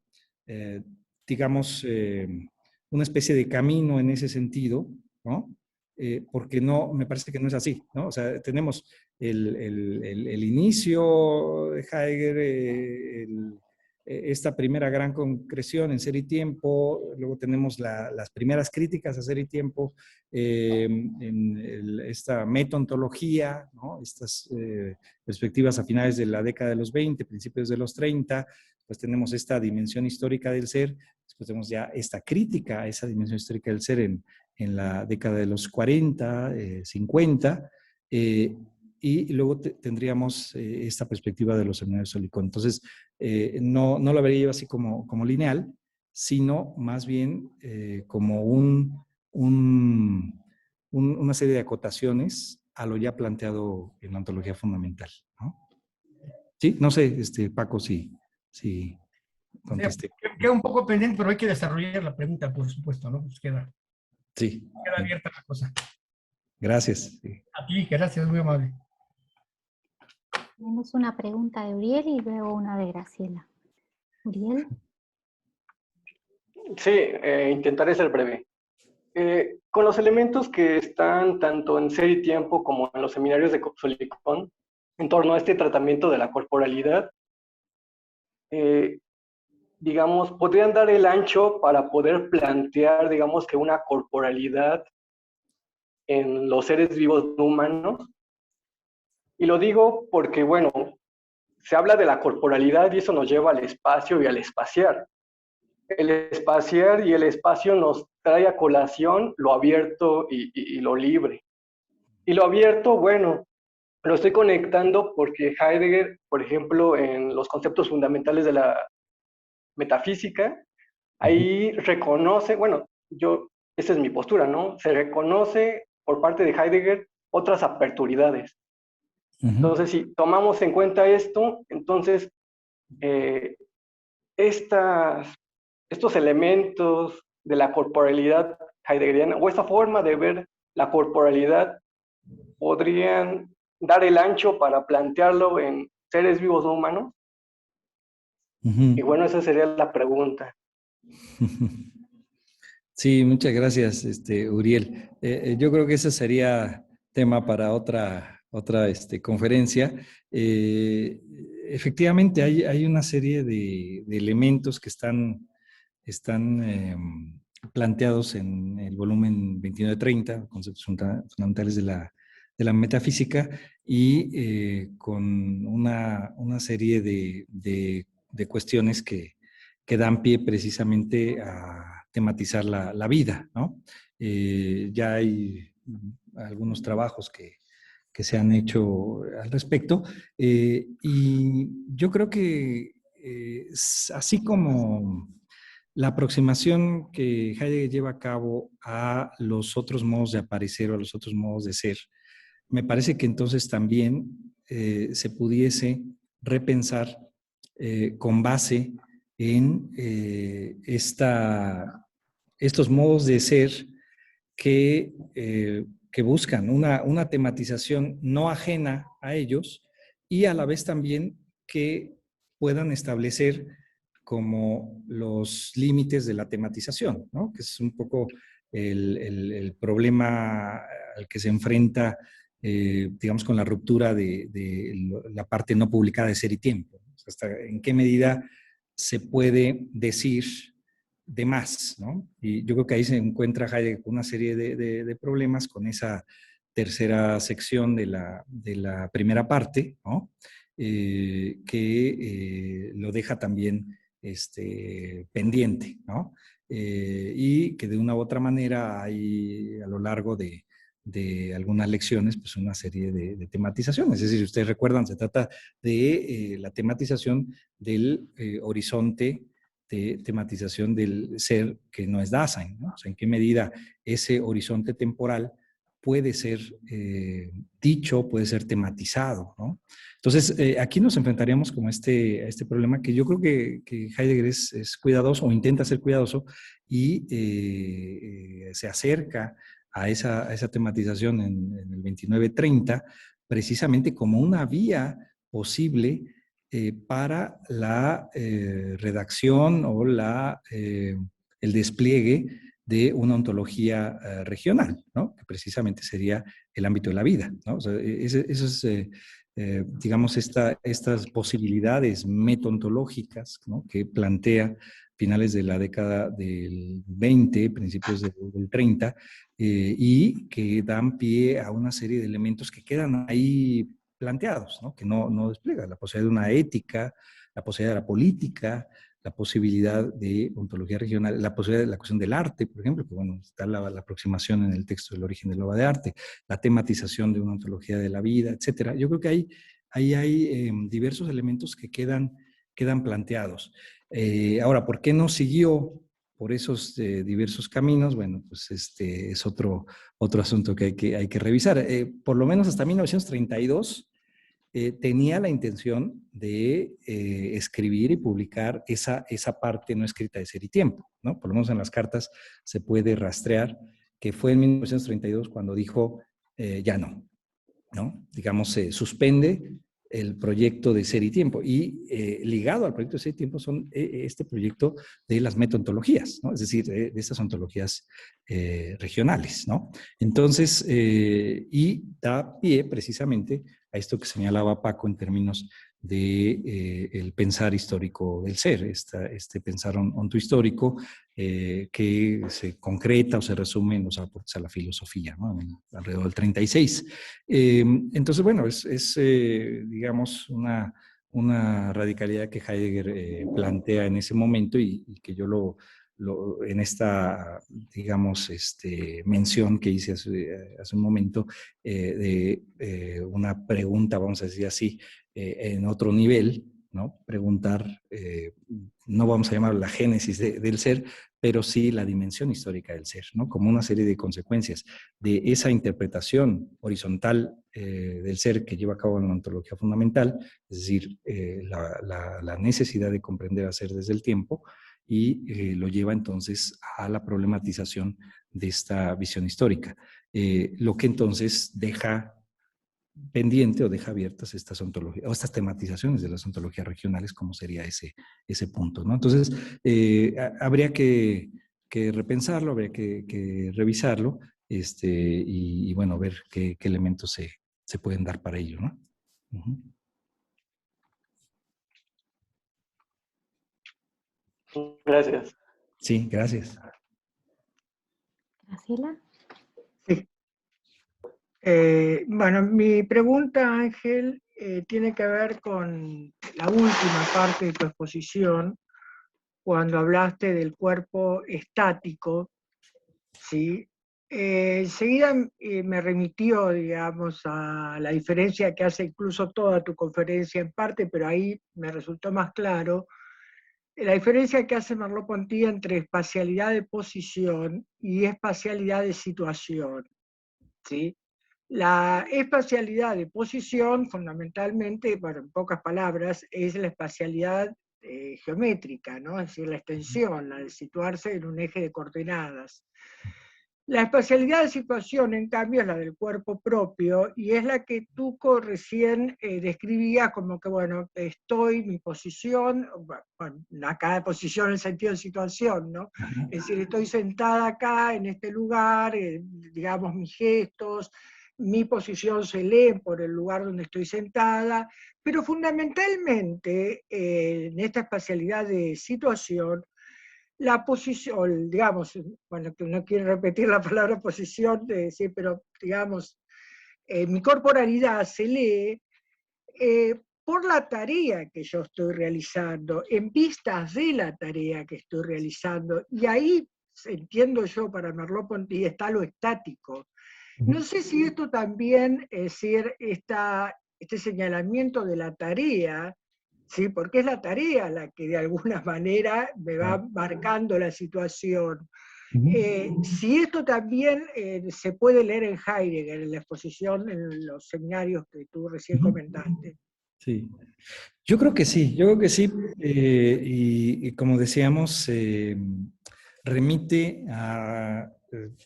digamos, una especie de camino en ese sentido, ¿no? Porque me parece que no es así, ¿no? O sea, tenemos el inicio de Heidegger, esta primera gran concreción en Ser y Tiempo, luego tenemos las primeras críticas a Ser y Tiempo, en esta metaontología, ¿no? Estas perspectivas a finales de la década de los 20, principios de los 30, pues tenemos esta dimensión histórica del ser, después tenemos ya esta crítica a esa dimensión histórica del ser en la década de los 40, 50, y luego tendríamos esta perspectiva de los seminarios de Solicón. Entonces, no lo vería yo así como lineal, sino más bien como una serie de acotaciones a lo ya planteado en la ontología fundamental, ¿no? Sí, no sé, Paco, si contesté. Queda un poco pendiente, pero hay que desarrollar la pregunta, por supuesto, ¿no? Pues queda Sí. abierta la cosa. Gracias. Sí. A ti, gracias, muy amable. Tenemos una pregunta de Uriel y luego una de Graciela. Uriel. Sí, intentaré ser breve. Con los elementos que están tanto en Ser y Tiempo como en los seminarios de Copsolicón, en torno a este tratamiento de la corporalidad, digamos, podrían dar el ancho para poder plantear, digamos, que una corporalidad en los seres vivos no humanos. Y lo digo porque, bueno, se habla de la corporalidad y eso nos lleva al espacio y al espaciar. El espaciar y el espacio nos trae a colación lo abierto y lo libre. Y lo abierto, bueno, lo estoy conectando porque Heidegger, por ejemplo, en los conceptos fundamentales de la metafísica, ahí reconoce, bueno, esa es mi postura, ¿no? Se reconoce por parte de Heidegger otras aperturidades. Entonces, si tomamos en cuenta esto, entonces estos elementos de la corporalidad heideggeriana, o esta forma de ver la corporalidad, podrían dar el ancho para plantearlo en seres vivos no humanos. Y bueno, esa sería la pregunta. Sí, muchas gracias, Uriel. Yo creo que ese sería tema para otra conferencia. Efectivamente, hay una serie de elementos que están planteados en el volumen 29-30, conceptos fundamentales de la metafísica, y con una serie de cuestiones que dan pie precisamente a tematizar la vida, ¿no? Ya hay algunos trabajos que se han hecho al respecto, y yo creo que así como la aproximación que Heidegger lleva a cabo a los otros modos de aparecer o a los otros modos de ser, me parece que entonces también se pudiese repensar con base en estos modos de ser que buscan una tematización no ajena a ellos y a la vez también que puedan establecer como los límites de la tematización, ¿no? Que es un poco el problema al que se enfrenta, digamos, con la ruptura de la parte no publicada de Ser y Tiempo. O sea, hasta en qué medida se puede decir de más, ¿no? Y yo creo que ahí se encuentra Heidegger con una serie de problemas con esa tercera sección de la primera parte, ¿no? Que lo deja también pendiente, ¿no? Y que de una u otra manera hay a lo largo de algunas lecciones, pues una serie de tematizaciones. Es decir, si ustedes recuerdan, se trata de la tematización del horizonte de tematización del ser que no es Dasein, ¿no? O sea, en qué medida ese horizonte temporal puede ser dicho, puede ser tematizado, ¿no? Entonces, aquí nos enfrentaríamos como a este problema que yo creo que Heidegger es cuidadoso o intenta ser cuidadoso y se acerca a esa tematización en el 29-30 precisamente como una vía posible para la redacción o el despliegue de una ontología regional, ¿no? Que precisamente sería el ámbito de la vida, ¿no? O sea, eso es, digamos, estas posibilidades metaontológicas, ¿no? Que plantea finales de la década del 20, principios del 30, y que dan pie a una serie de elementos que quedan ahí planteados, ¿no? Que no despliega la posibilidad de una ética, la posibilidad de la política, la posibilidad de ontología regional, la posibilidad de la cuestión del arte, por ejemplo, que bueno, está la aproximación en el texto del origen de la obra de arte, la tematización de una ontología de la vida, etcétera. Yo creo que ahí hay diversos elementos que quedan planteados. Ahora, ¿por qué no siguió por esos diversos caminos, bueno, pues es otro asunto que hay que revisar. Por lo menos hasta 1932 tenía la intención de escribir y publicar esa parte no escrita de Ser y Tiempo, ¿no? Por lo menos en las cartas se puede rastrear que fue en 1932 cuando dijo ya no, ¿no? Digamos, se suspende el proyecto de Ser y Tiempo. Y ligado al proyecto de Ser y Tiempo son este proyecto de las metaontologías, ¿no? Es decir, de estas ontologías regionales, ¿no? Entonces, y da pie precisamente a esto que señalaba Paco en términos de el pensar histórico del ser, este pensar ontohistórico que se concreta o se resume en los aportes a la filosofía, ¿no? Alrededor del 36. Entonces, bueno, digamos, una radicalidad que Heidegger plantea en ese momento y que yo en esta, digamos, mención que hice hace un momento de una pregunta, vamos a decir así, en otro nivel, ¿no? Preguntar, no vamos a llamar la génesis del ser, pero sí la dimensión histórica del ser, ¿no? Como una serie de consecuencias de esa interpretación horizontal del ser que lleva a cabo en la ontología fundamental, es decir, la necesidad de comprender al ser desde el tiempo, y lo lleva entonces a la problematización de esta visión histórica, lo que entonces deja pendiente o deja abiertas estas ontologías o estas tematizaciones de las ontologías regionales, como sería ese punto, ¿no? Entonces, habría que repensarlo, habría que revisarlo, y bueno, ver qué elementos se pueden dar para ello, ¿no? Gracias. Sí, gracias. Graciela. Sí. Bueno, mi pregunta, Ángel, tiene que ver con la última parte de tu exposición, cuando hablaste del cuerpo estático, ¿sí? Enseguida me remitió, digamos, a la diferencia que hace incluso toda tu conferencia en parte, pero ahí me resultó más claro, la diferencia que hace Merleau-Ponty entre espacialidad de posición y espacialidad de situación, ¿sí? La espacialidad de posición, fundamentalmente, bueno, en pocas palabras, es la espacialidad geométrica, ¿no? Es decir, la extensión, la de situarse en un eje de coordenadas. La espacialidad de situación, en cambio, es la del cuerpo propio, y es la que tú recién describías como que, bueno, mi posición, bueno, acá posición en el sentido de situación, ¿no? Es decir, estoy sentada acá, en este lugar, digamos, mis gestos, mi posición se lee por el lugar donde estoy sentada, pero fundamentalmente, en esta espacialidad de situación, la posición, digamos, bueno, que no quiero repetir la palabra posición, pero digamos, mi corporalidad se lee por la tarea que yo estoy realizando, en vistas de la tarea que estoy realizando, y ahí entiendo yo para Merleau-Ponty está lo estático. No sé si esto también, es decir, este señalamiento de la tarea, ¿sí? Porque es la tarea la que de alguna manera me va marcando la situación. Si esto también se puede leer en Heidegger, en la exposición, en los seminarios que tú recién comentaste. Sí, yo creo que sí, y como decíamos, remite a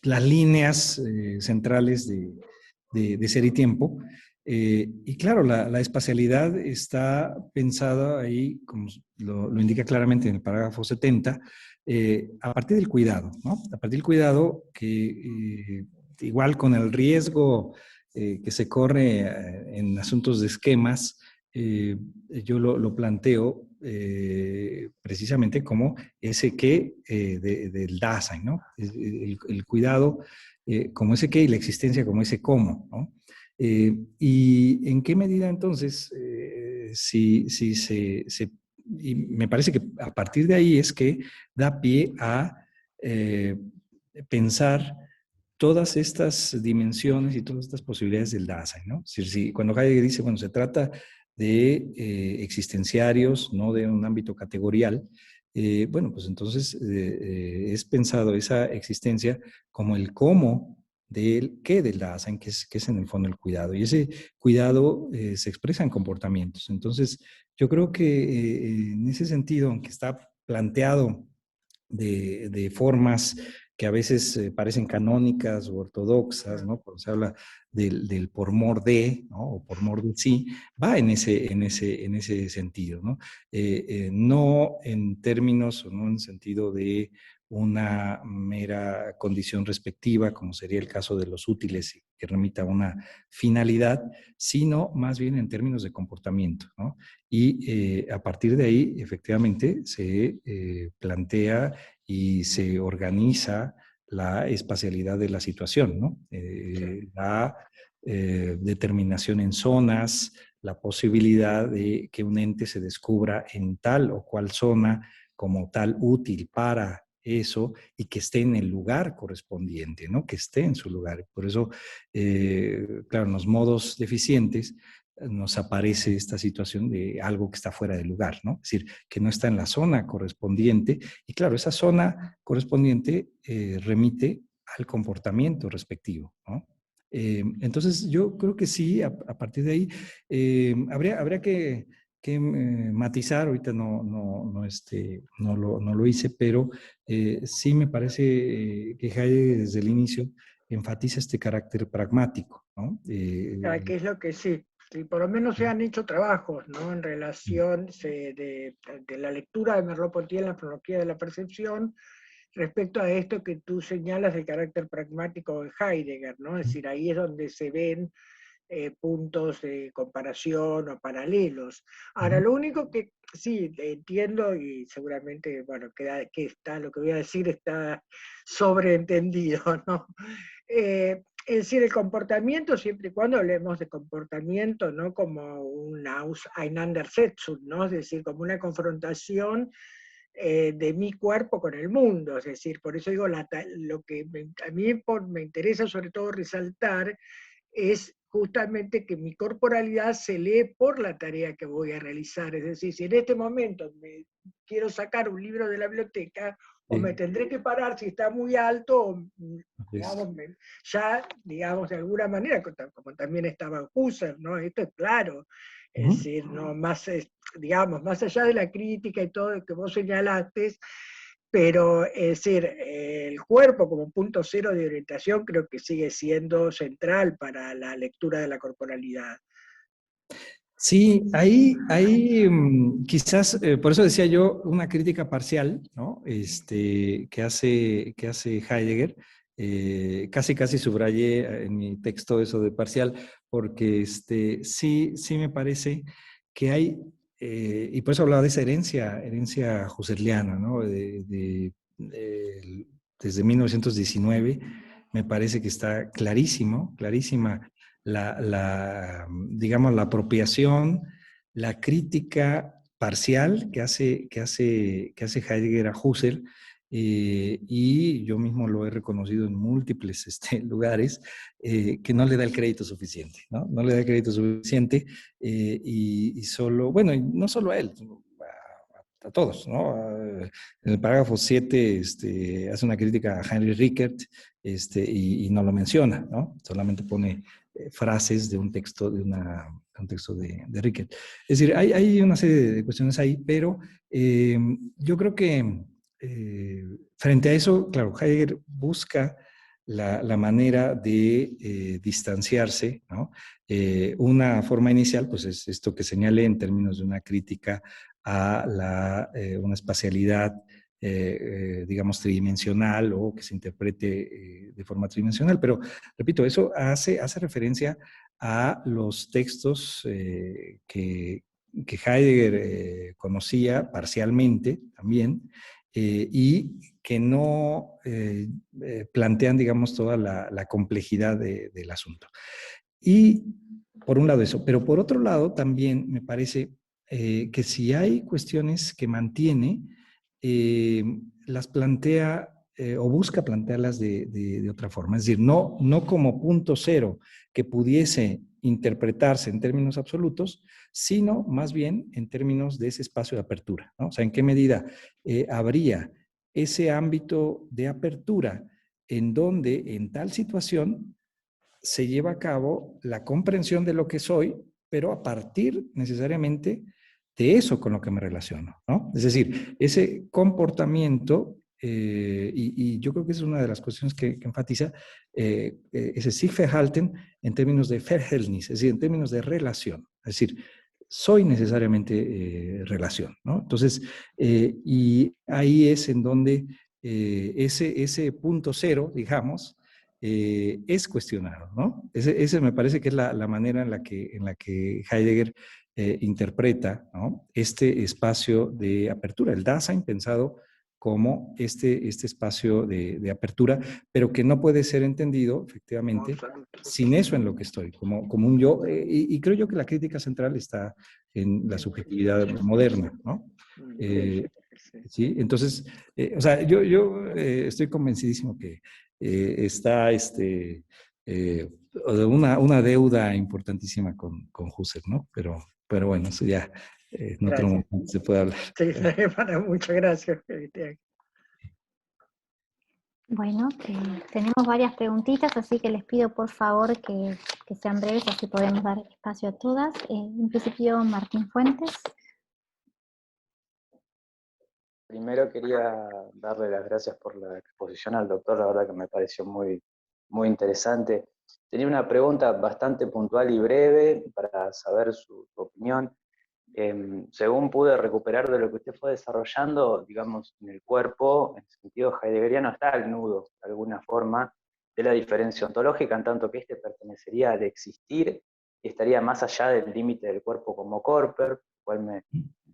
las líneas centrales de Ser y Tiempo. Y claro, la espacialidad está pensada ahí, como lo indica claramente en el parágrafo 70, a partir del cuidado, ¿no? A partir del cuidado que igual con el riesgo que se corre en asuntos de esquemas, yo lo planteo precisamente como ese qué del Dasein, ¿no? El cuidado como ese qué y la existencia como ese cómo, ¿no? ¿Y en qué medida entonces, y me parece que a partir de ahí es que da pie a pensar todas estas dimensiones y todas estas posibilidades del Dasein, ¿no? Es decir, cuando Heidegger dice, bueno, se trata de existenciarios, no de un ámbito categorial, bueno, pues entonces es pensado esa existencia como el cómo del qué del Dasein, que es en el fondo el cuidado. Y ese cuidado se expresa en comportamientos. Entonces, yo creo que en ese sentido, aunque está planteado de formas que a veces parecen canónicas o ortodoxas, ¿no? Cuando se habla del por mor de, ¿no? O por mor de sí, va en ese sentido, ¿no? No en términos o no en sentido de una mera condición respectiva, como sería el caso de los útiles que remita a una finalidad, sino más bien en términos de comportamiento, ¿no? Y a partir de ahí, efectivamente, se plantea y se organiza la espacialidad de la situación, ¿no? La determinación en zonas, la posibilidad de que un ente se descubra en tal o cual zona como tal útil para eso y que esté en el lugar correspondiente, ¿no? Que esté en su lugar. Por eso, claro, en los modos deficientes nos aparece esta situación de algo que está fuera de lugar, ¿no? Es decir, que no está en la zona correspondiente. Y claro, esa zona correspondiente remite al comportamiento respectivo, ¿no? Entonces, yo creo que sí, a partir de ahí, habría que matizar, ahorita no lo hice, pero sí me parece que Heidegger desde el inicio enfatiza este carácter pragmático, ¿no? Que es lo que sí. Sí, por lo menos se han hecho trabajos, ¿no? En relación de la lectura de Merleau-Ponty en la fonología de la percepción respecto a esto que tú señalas de carácter pragmático de Heidegger, ¿no? Es decir, ahí es donde se ven puntos de comparación o paralelos. Ahora, lo único que sí entiendo, y seguramente, bueno, lo que voy a decir está sobreentendido, ¿no? Es decir, el comportamiento, siempre y cuando hablemos de comportamiento, ¿no? Como un Auseinandersetzung, ¿no? Es decir, como una confrontación de mi cuerpo con el mundo. Es decir, por eso digo, lo que a mí me interesa sobre todo resaltar es justamente que mi corporalidad se lee por la tarea que voy a realizar. Es decir, si en este momento me quiero sacar un libro de la biblioteca, o me tendré que parar si está muy alto, o digamos, digamos, de alguna manera, como también estaba Husserl, ¿no? Esto es claro. Es decir, no, digamos, más allá de la crítica y todo lo que vos señalaste, pero es decir, el cuerpo como punto cero de orientación creo que sigue siendo central para la lectura de la corporalidad. Sí, quizás, por eso decía yo, una crítica parcial, ¿no? Que hace Heidegger, casi subrayé en mi texto eso de parcial, porque sí me parece que hay, y por eso hablaba de esa herencia husserliana, ¿no? Desde 1919, me parece que está clarísima digamos, la apropiación, la crítica parcial que hace Heidegger a Husserl, y yo mismo lo he reconocido en múltiples lugares, que no le da el crédito suficiente, ¿no? No le da el crédito suficiente, y solo, bueno, y no solo a él, a todos, ¿no? En el parágrafo 7 hace una crítica a Henry Rickert, y no lo menciona, ¿no? Solamente pone frases de un texto de Rickert. Es decir, hay una serie de cuestiones ahí, pero yo creo que frente a eso, claro, Heidegger busca la manera de distanciarse, ¿no? Una forma inicial, pues es esto que señalé en términos de una crítica a una espacialidad, digamos, tridimensional, o que se interprete de forma tridimensional. Pero, repito, eso hace referencia a los textos que Heidegger conocía parcialmente también, y que no plantean, digamos, toda la complejidad del asunto. Y por un lado eso, pero por otro lado también me parece que si hay cuestiones que mantiene, las plantea o busca plantearlas de otra forma. Es decir, no como punto cero que pudiese interpretarse en términos absolutos, sino más bien en términos de ese espacio de apertura, ¿no? O sea, ¿en qué medida habría ese ámbito de apertura en donde en tal situación se lleva a cabo la comprensión de lo que soy, pero a partir necesariamente de eso con lo que me relaciono, ¿no? Es decir, ese comportamiento, y yo creo que esa es una de las cuestiones que enfatiza ese Sich-Verhalten en términos de Verhältnis, es decir, en términos de relación. Es decir, soy necesariamente relación, ¿no? Entonces, y ahí es en donde ese punto cero, digamos, es cuestionado, ¿no? Ese me parece que es la manera en la que Heidegger interpreta, ¿no?, este espacio de apertura, el Dasein pensado como este espacio de apertura, pero que no puede ser entendido, efectivamente, sin eso en lo que estoy, como un yo, y creo yo que la crítica central está en la subjetividad moderna, ¿no? Sí, entonces, o sea, yo estoy convencidísimo que está una deuda importantísima con Husserl, ¿no? Pero bueno, eso ya en otro momento se puede hablar. Sí, bueno, muchas gracias, Cristian. Bueno, tenemos varias preguntitas, así que les pido por favor que sean breves, así podemos dar espacio a todas. En principio, Martín Fuentes. Primero quería darle las gracias por la exposición al doctor, la verdad que me pareció muy, muy interesante. Tenía una pregunta bastante puntual y breve para saber su opinión. Según pude recuperar de lo que usted fue desarrollando, digamos, en el cuerpo, en sentido heideggeriano, está el nudo, de alguna forma, de la diferencia ontológica, en tanto que este pertenecería al existir y estaría más allá del límite del cuerpo como corper, lo cual me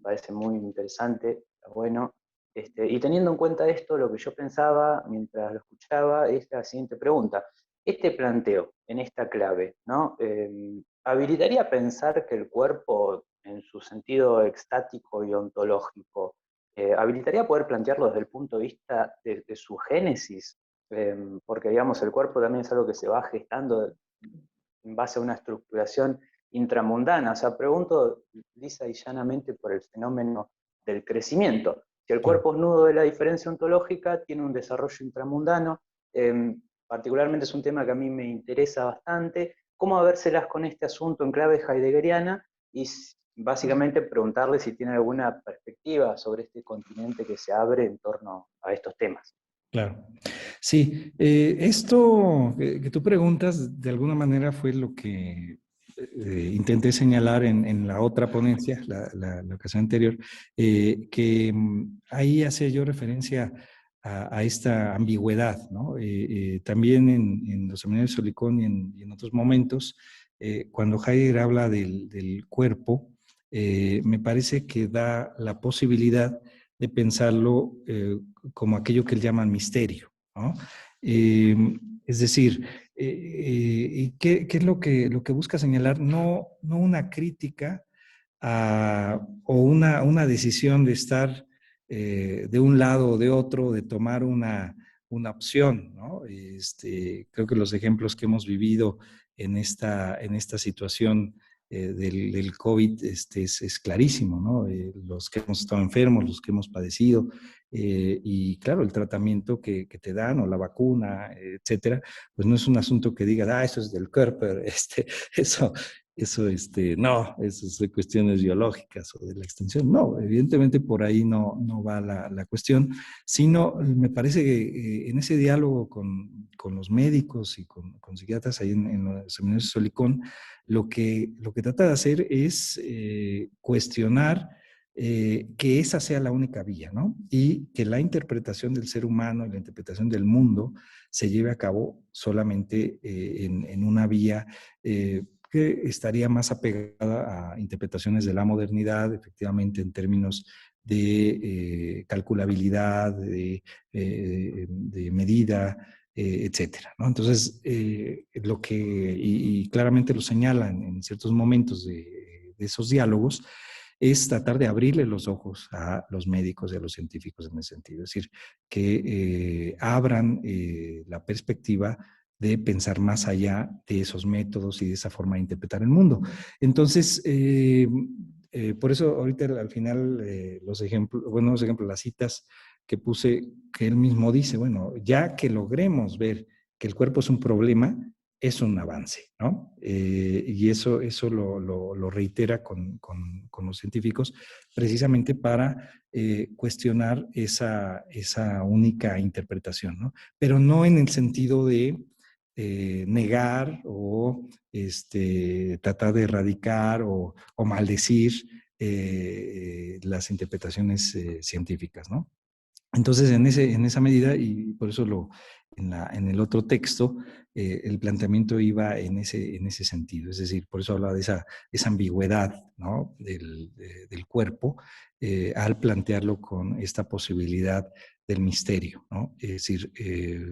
parece muy interesante, bueno. Y teniendo en cuenta esto, lo que yo pensaba mientras lo escuchaba es la siguiente pregunta. Este planteo, en esta clave, ¿no? ¿Habilitaría a pensar que el cuerpo, en su sentido extático y ontológico, habilitaría a poder plantearlo desde el punto de vista de su génesis? Porque, digamos, el cuerpo también es algo que se va gestando en base a una estructuración intramundana. O sea, pregunto lisa y llanamente por el fenómeno del crecimiento. Si el cuerpo es nudo de la diferencia ontológica, tiene un desarrollo intramundano, particularmente es un tema que a mí me interesa bastante, cómo habérselas con este asunto en clave heideggeriana y básicamente preguntarle si tiene alguna perspectiva sobre este continente que se abre en torno a estos temas. Claro. Sí, esto que tú preguntas de alguna manera fue lo que intenté señalar en la otra ponencia, la ocasión anterior, que ahí hacía yo referencia a esta ambigüedad, ¿no? También en los seminarios de Solicón y en otros momentos, cuando Heidegger habla del cuerpo, me parece que da la posibilidad de pensarlo como aquello que él llama misterio, ¿no? Es decir, ¿y qué es lo que busca señalar? No una crítica o una decisión de estar de un lado o de otro, de tomar una opción, ¿no? Creo que los ejemplos que hemos vivido en esta situación del COVID es clarísimo, ¿no? Los que hemos estado enfermos, los que hemos padecido, y claro, el tratamiento que te dan o la vacuna, etcétera, pues no es un asunto que diga, eso es del Körper, eso no, eso es de cuestiones biológicas o de la extensión. No, evidentemente por ahí no va la cuestión, sino me parece que en ese diálogo con los médicos y con psiquiatras ahí en los seminarios de Solicón, lo que trata de hacer es cuestionar que esa sea la única vía, ¿no? Y que la interpretación del ser humano y la interpretación del mundo se lleve a cabo solamente en una vía que estaría más apegada a interpretaciones de la modernidad, efectivamente en términos de calculabilidad, de medida, etcétera, ¿no? Entonces, y claramente lo señalan en ciertos momentos de esos diálogos, es tratar de abrirle los ojos a los médicos y a los científicos en ese sentido. Es decir, que abran la perspectiva de pensar más allá de esos métodos y de esa forma de interpretar el mundo. Entonces, por eso ahorita al final los ejemplos, las citas que puse, que él mismo dice, bueno, ya que logremos ver que el cuerpo es un problema, es un avance, ¿no? Y eso lo reitera con los científicos, precisamente para cuestionar esa única interpretación, ¿no? Pero no en el sentido de negar o tratar de erradicar o maldecir las interpretaciones científicas, ¿no? Entonces, en esa medida, y por eso en el otro texto, el planteamiento iba en ese sentido. Es decir, por eso hablaba de esa ambigüedad, ¿no? del cuerpo, al plantearlo con esta posibilidad del misterio, ¿no? Es decir,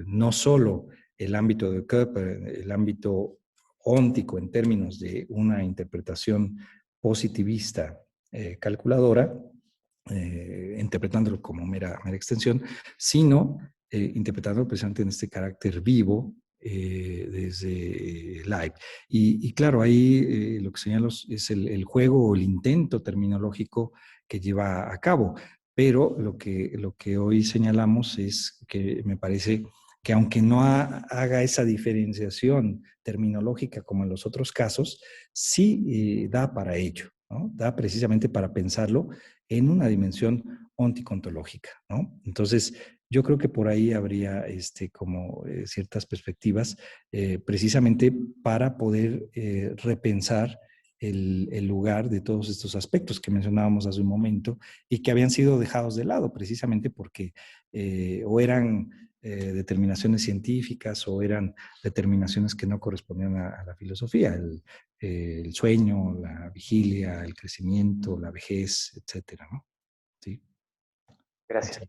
no solo el ámbito del Körper, el ámbito óntico en términos de una interpretación positivista calculadora, interpretándolo como mera extensión, sino interpretándolo precisamente en este carácter vivo desde Leib. Y claro, ahí lo que señalo es el juego o el intento terminológico que lleva a cabo, pero lo que hoy señalamos es que me parece que aunque no haga esa diferenciación terminológica como en los otros casos, sí da para ello, ¿no? Da precisamente para pensarlo en una dimensión onticontológica, ¿no? Entonces, yo creo que por ahí habría como ciertas perspectivas precisamente para poder repensar el lugar de todos estos aspectos que mencionábamos hace un momento y que habían sido dejados de lado precisamente porque o eran determinaciones científicas o eran determinaciones que no correspondían a la filosofía, el sueño, la vigilia, el crecimiento, la vejez, etcétera, ¿no? Sí. Gracias.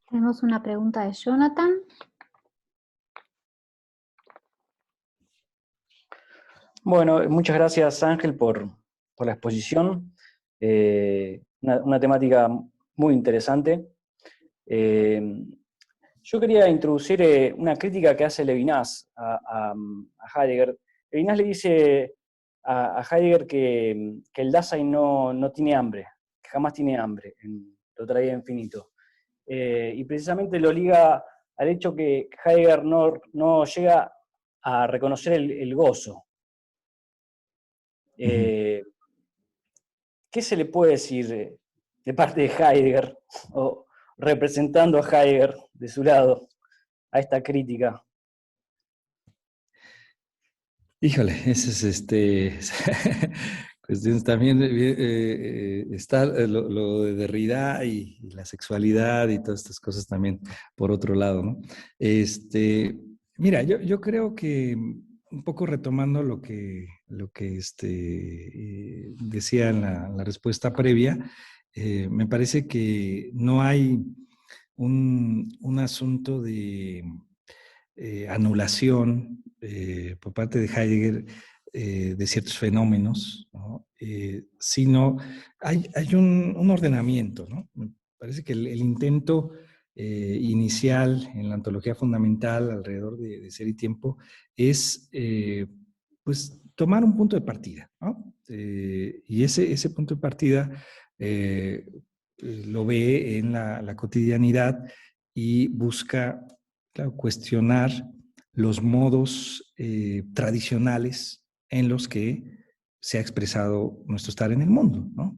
Tenemos una pregunta de Jonathan. Bueno, muchas gracias Ángel por la exposición. Una temática muy interesante. Yo quería introducir una crítica que hace Levinas a Heidegger. Levinas le dice a Heidegger que el Dasein no tiene hambre, que jamás tiene hambre, lo traía infinito. Y precisamente lo liga al hecho que Heidegger no llega a reconocer el gozo. ¿Qué se le puede decir de parte de Heidegger, o representando a Heidegger de su lado, a esta crítica? Híjole, ese es cuestiones también está lo de Derrida y la sexualidad y todas estas cosas también por otro lado, ¿no? Mira, yo creo que un poco retomando lo que decía en la respuesta previa, me parece que no hay un asunto de anulación por parte de Heidegger de ciertos fenómenos, ¿no? Sino hay un ordenamiento, ¿no? Me parece que el intento inicial en la ontología fundamental alrededor de ser y tiempo es pues tomar un punto de partida, ¿no? Y ese punto de partida lo ve en la cotidianidad y busca, claro, cuestionar los modos tradicionales en los que se ha expresado nuestro estar en el mundo, ¿no?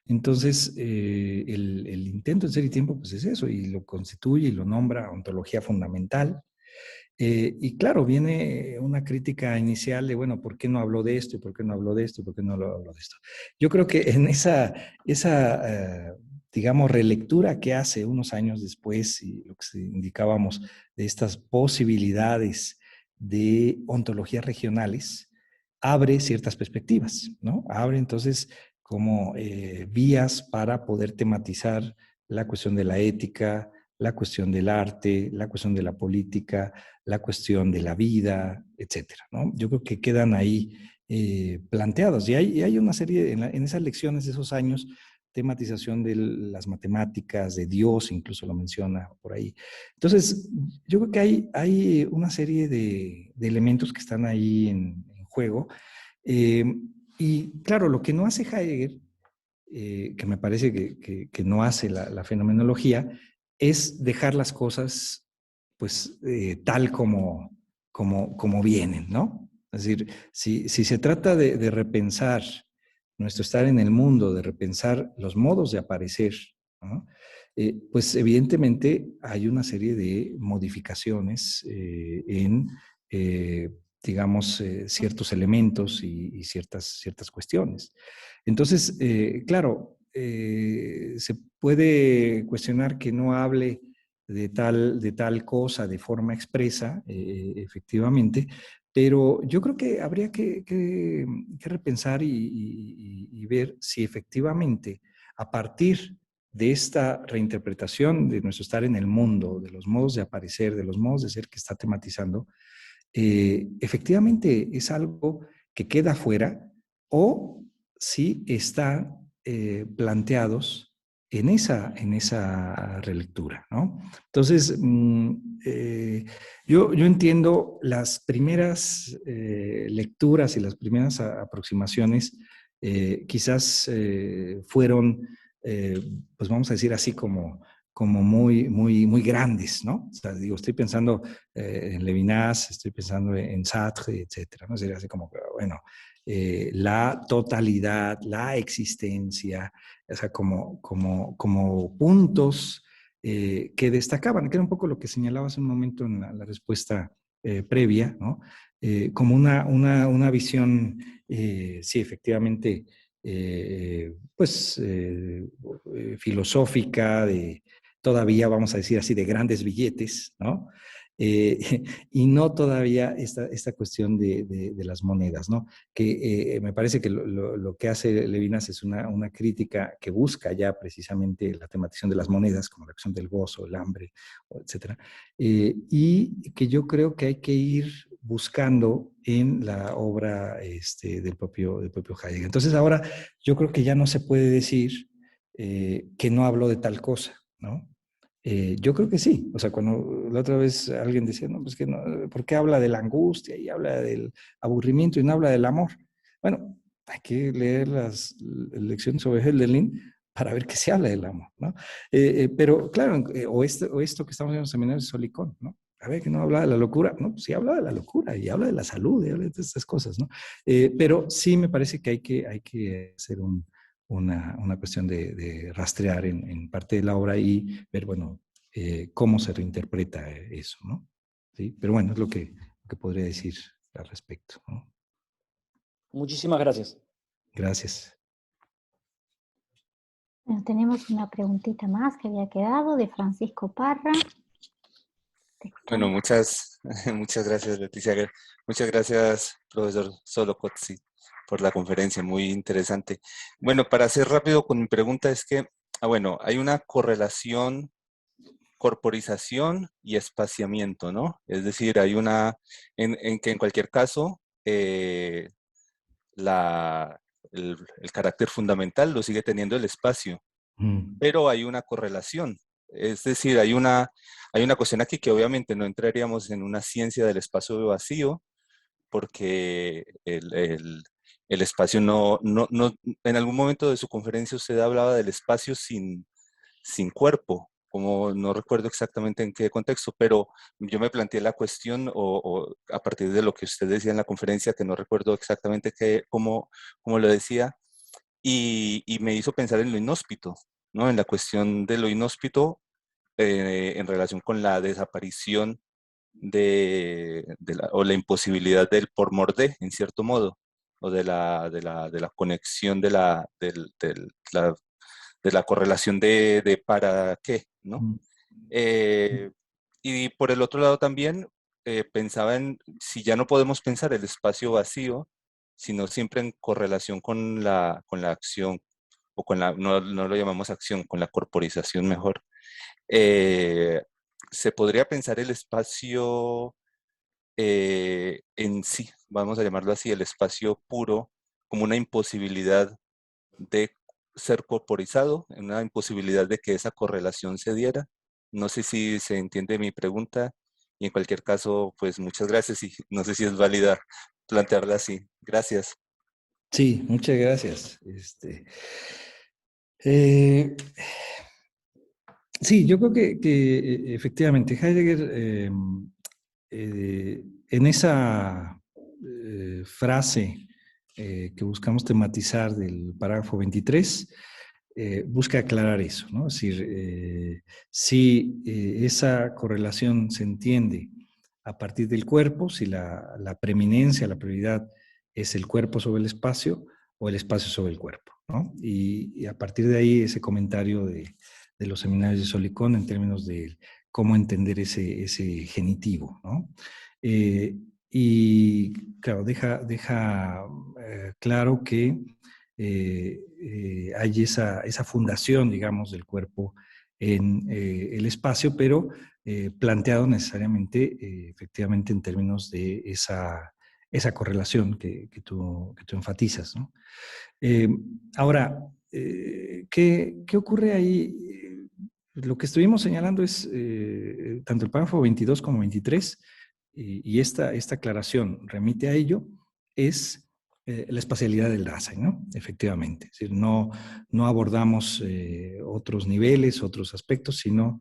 Entonces, el intento de ser y tiempo, pues es eso, y lo constituye y lo nombra ontología fundamental. Y claro, viene una crítica inicial de, bueno, ¿por qué no habló de esto? ¿Y por qué no habló de esto? ¿Y por qué no habló de esto? Yo creo que en esa digamos, relectura que hace unos años después, y lo que indicábamos de estas posibilidades de ontologías regionales, abre ciertas perspectivas, ¿no? Abre entonces como vías para poder tematizar la cuestión de la ética, la cuestión del arte, la cuestión de la política, la cuestión de la vida, etcétera, ¿no? Yo creo que quedan ahí planteados. Y hay una serie, en esas lecciones de esos años, tematización de las matemáticas, de Dios, incluso lo menciona por ahí. Entonces, yo creo que hay una serie de elementos que están ahí en juego. Y claro, lo que no hace Heidegger, que me parece que no hace la fenomenología, es dejar las cosas pues tal como vienen, ¿no? Es decir, si se trata de repensar nuestro estar en el mundo, de repensar los modos de aparecer, ¿no? Pues evidentemente hay una serie de modificaciones digamos, ciertos elementos y ciertas cuestiones. Entonces, claro, se puede cuestionar que no hable de tal cosa de forma expresa, efectivamente, pero yo creo que habría que repensar y ver si efectivamente a partir de esta reinterpretación de nuestro estar en el mundo, de los modos de aparecer, de los modos de ser que está tematizando, efectivamente es algo que queda fuera o si están planteados en esa relectura, ¿no? Entonces, yo entiendo las primeras lecturas y las primeras aproximaciones quizás fueron, pues vamos a decir así como muy grandes, ¿no? O sea, digo, estoy pensando en Levinas, estoy pensando en Sartre, etcétera, ¿no? Sería así como, bueno, la totalidad, la existencia, o sea, como puntos que destacaban, que era un poco lo que señalaba hace un momento en la respuesta previa, ¿no? Como una visión, sí, efectivamente, pues, filosófica, todavía, vamos a decir así, de grandes billetes, ¿no? Y no todavía esta cuestión de las monedas, ¿no? Que me parece que lo que hace Levinas es una crítica que busca ya precisamente la tematización de las monedas, como la cuestión del gozo, el hambre, etcétera, y que yo creo que hay que ir buscando en la obra del propio Heidegger. Entonces ahora yo creo que ya no se puede decir que no habló de tal cosa, ¿no? Yo creo que sí. O sea, cuando la otra vez alguien decía, no, pues que no, ¿por qué habla de la angustia y habla del aburrimiento y no habla del amor? Bueno, hay que leer las lecciones sobre Hölderlin para ver que se habla del amor, ¿no? Pero claro, o esto que estamos viendo en los seminarios de Solicón, ¿no? A ver, que no habla de la locura, no, pues sí habla de la locura y habla de la salud y habla de estas cosas, ¿no? Pero sí me parece que hay que hacer una cuestión de rastrear en parte de la obra y ver, bueno, cómo se reinterpreta eso, ¿no? ¿Sí? Pero bueno, es lo que podría decir al respecto, ¿no? Muchísimas gracias. Gracias. Bueno, tenemos una preguntita más que había quedado de Francisco Parra. Bueno, muchas gracias, Leticia. Muchas gracias, profesor Solocozzi, por la conferencia, muy interesante. Bueno, para ser rápido con mi pregunta es que, bueno, hay una correlación, corporización y espaciamiento, ¿no? Es decir, hay una, en que en cualquier caso, el carácter fundamental lo sigue teniendo el espacio, pero hay una correlación. Es decir, hay una cuestión aquí que obviamente no entraríamos en una ciencia del espacio vacío, porque el espacio en algún momento de su conferencia usted hablaba del espacio sin cuerpo, como no recuerdo exactamente en qué contexto, pero yo me planteé la cuestión o a partir de lo que usted decía en la conferencia, que no recuerdo exactamente cómo lo decía, y me hizo pensar en lo inhóspito, ¿no? En la cuestión de lo inhóspito en relación con la desaparición o la imposibilidad del por mordé, en cierto modo, o de la conexión de la correlación de para qué, ¿no? Y por el otro lado también pensaba en si ya no podemos pensar el espacio vacío, sino siempre en correlación con la acción, o no lo llamamos acción, con la corporización mejor. Se podría pensar el espacio en sí, vamos a llamarlo así, el espacio puro, como una imposibilidad de ser corporizado, una imposibilidad de que esa correlación se diera. No sé si se entiende mi pregunta y en cualquier caso, pues muchas gracias y no sé si es válida plantearla así. Gracias. Sí, muchas gracias. Eh, sí, yo creo que efectivamente Heidegger en esa frase que buscamos tematizar del parágrafo 23, busca aclarar eso, ¿no? Es decir, si esa correlación se entiende a partir del cuerpo, si la preeminencia, la prioridad es el cuerpo sobre el espacio o el espacio sobre el cuerpo, ¿no? Y a partir de ahí ese comentario de los seminarios de Solicón en términos de cómo entender ese genitivo, ¿no? Y claro, deja claro que hay esa fundación, digamos, del cuerpo en el espacio, pero planteado necesariamente, efectivamente, en términos de esa correlación que tú enfatizas, ¿no? Ahora, ¿qué ocurre ahí? Lo que estuvimos señalando es tanto el párrafo 22 como 23, y esta aclaración remite a ello, es la espacialidad del Dasein, ¿no? Efectivamente. Es decir, no abordamos otros niveles, otros aspectos, sino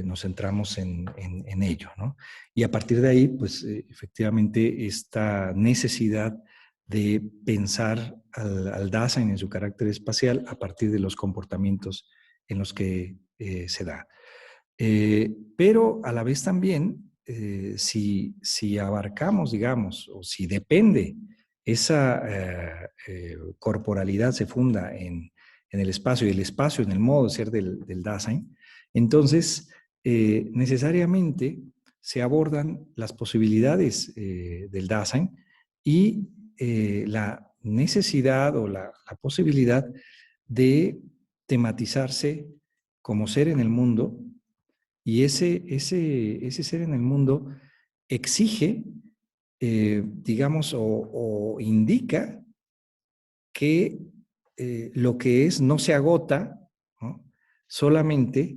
nos centramos en ello, ¿no? Y a partir de ahí, pues efectivamente, esta necesidad de pensar al Dasein en su carácter espacial a partir de los comportamientos en los que se da. Pero a la vez también, si abarcamos, digamos, o si depende, esa corporalidad se funda en el espacio y el espacio en el modo de ser del Dasein, entonces necesariamente se abordan las posibilidades del Dasein y la necesidad o la posibilidad de tematizarse como ser en el mundo, y ese ser en el mundo exige, digamos, o indica que lo que es no se agota, ¿no?, solamente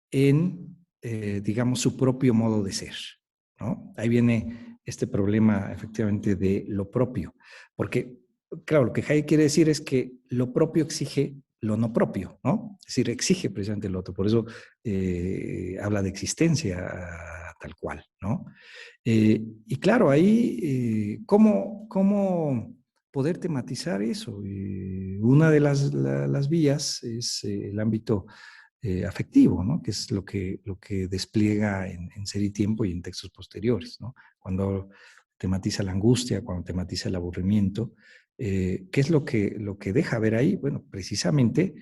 en, digamos, su propio modo de ser, ¿no? Ahí viene este problema, efectivamente, de lo propio. Porque, claro, lo que Hayek quiere decir es que lo propio exige lo no propio, ¿no? Es decir, exige precisamente lo otro. Por eso habla de existencia tal cual, ¿no? Y claro, ahí, ¿cómo poder tematizar eso? Una de las vías es el ámbito afectivo, ¿no? Que es lo que despliega en Ser y Tiempo y en textos posteriores, ¿no? Cuando tematiza la angustia, cuando tematiza el aburrimiento, ¿qué es lo que deja ver ahí? Bueno, precisamente,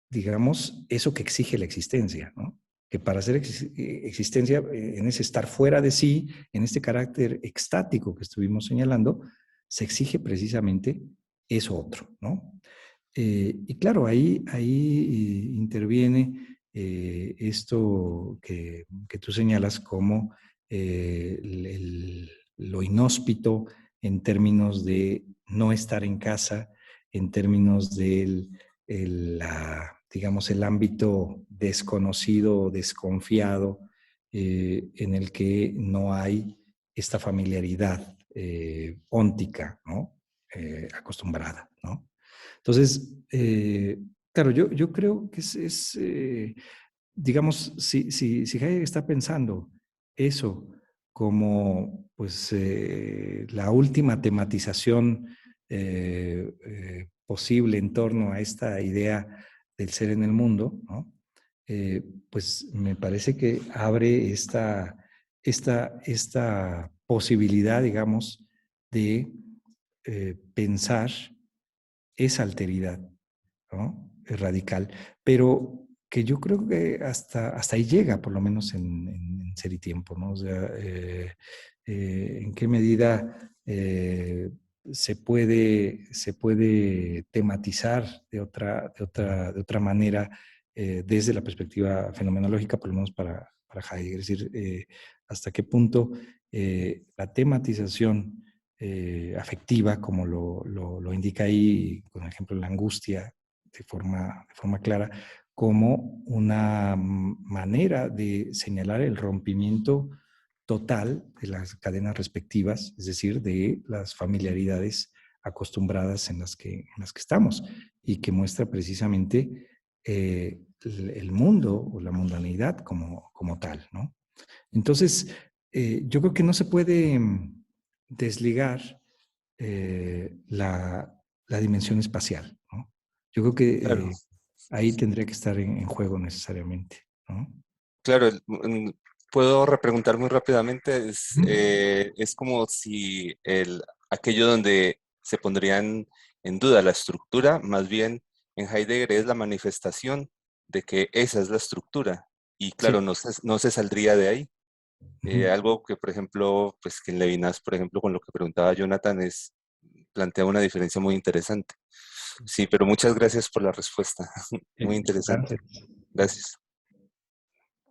digamos, eso que exige la existencia, ¿no? Que para hacer existencia, en ese estar fuera de sí, en este carácter extático que estuvimos señalando, se exige precisamente eso otro, ¿no? Y claro, ahí interviene esto que tú señalas como lo inhóspito en términos de no estar en casa, en términos del, digamos, el ámbito desconocido, desconfiado, en el que no hay esta familiaridad óntica, ¿no? Acostumbrada, ¿no? Entonces, claro, yo creo que digamos, si Hayek está pensando eso como, pues, la última tematización posible en torno a esta idea del ser en el mundo, ¿no? Pues me parece que abre esta posibilidad, digamos, de pensar esa alteridad, ¿no? Es radical, pero que yo creo que hasta ahí llega, por lo menos en Ser y Tiempo, ¿no? O sea, en qué medida se puede tematizar de otra manera desde la perspectiva fenomenológica, por lo menos para Heidegger, es decir, hasta qué punto la tematización afectiva, como lo indica ahí, con el ejemplo de la angustia, de forma clara, como una manera de señalar el rompimiento total de las cadenas respectivas, es decir, de las familiaridades acostumbradas en las que estamos, y que muestra precisamente el mundo o la mundanidad como tal, ¿no? Entonces, yo creo que no se puede desligar la dimensión espacial, ¿no? Yo creo que Claro. ahí tendría que estar en juego necesariamente, ¿no? Claro, puedo repreguntar muy rápidamente. Es como si aquello donde se pondrían en duda la estructura, más bien en Heidegger es la manifestación de que esa es la estructura. Y claro, Sí. no se saldría de ahí. Ujú. Algo que, por ejemplo, pues que en Levinas, por ejemplo, con lo que preguntaba Jonathan, plantea una diferencia muy interesante. Sí, pero muchas gracias por la respuesta. Muy interesante. Gracias. Gracias.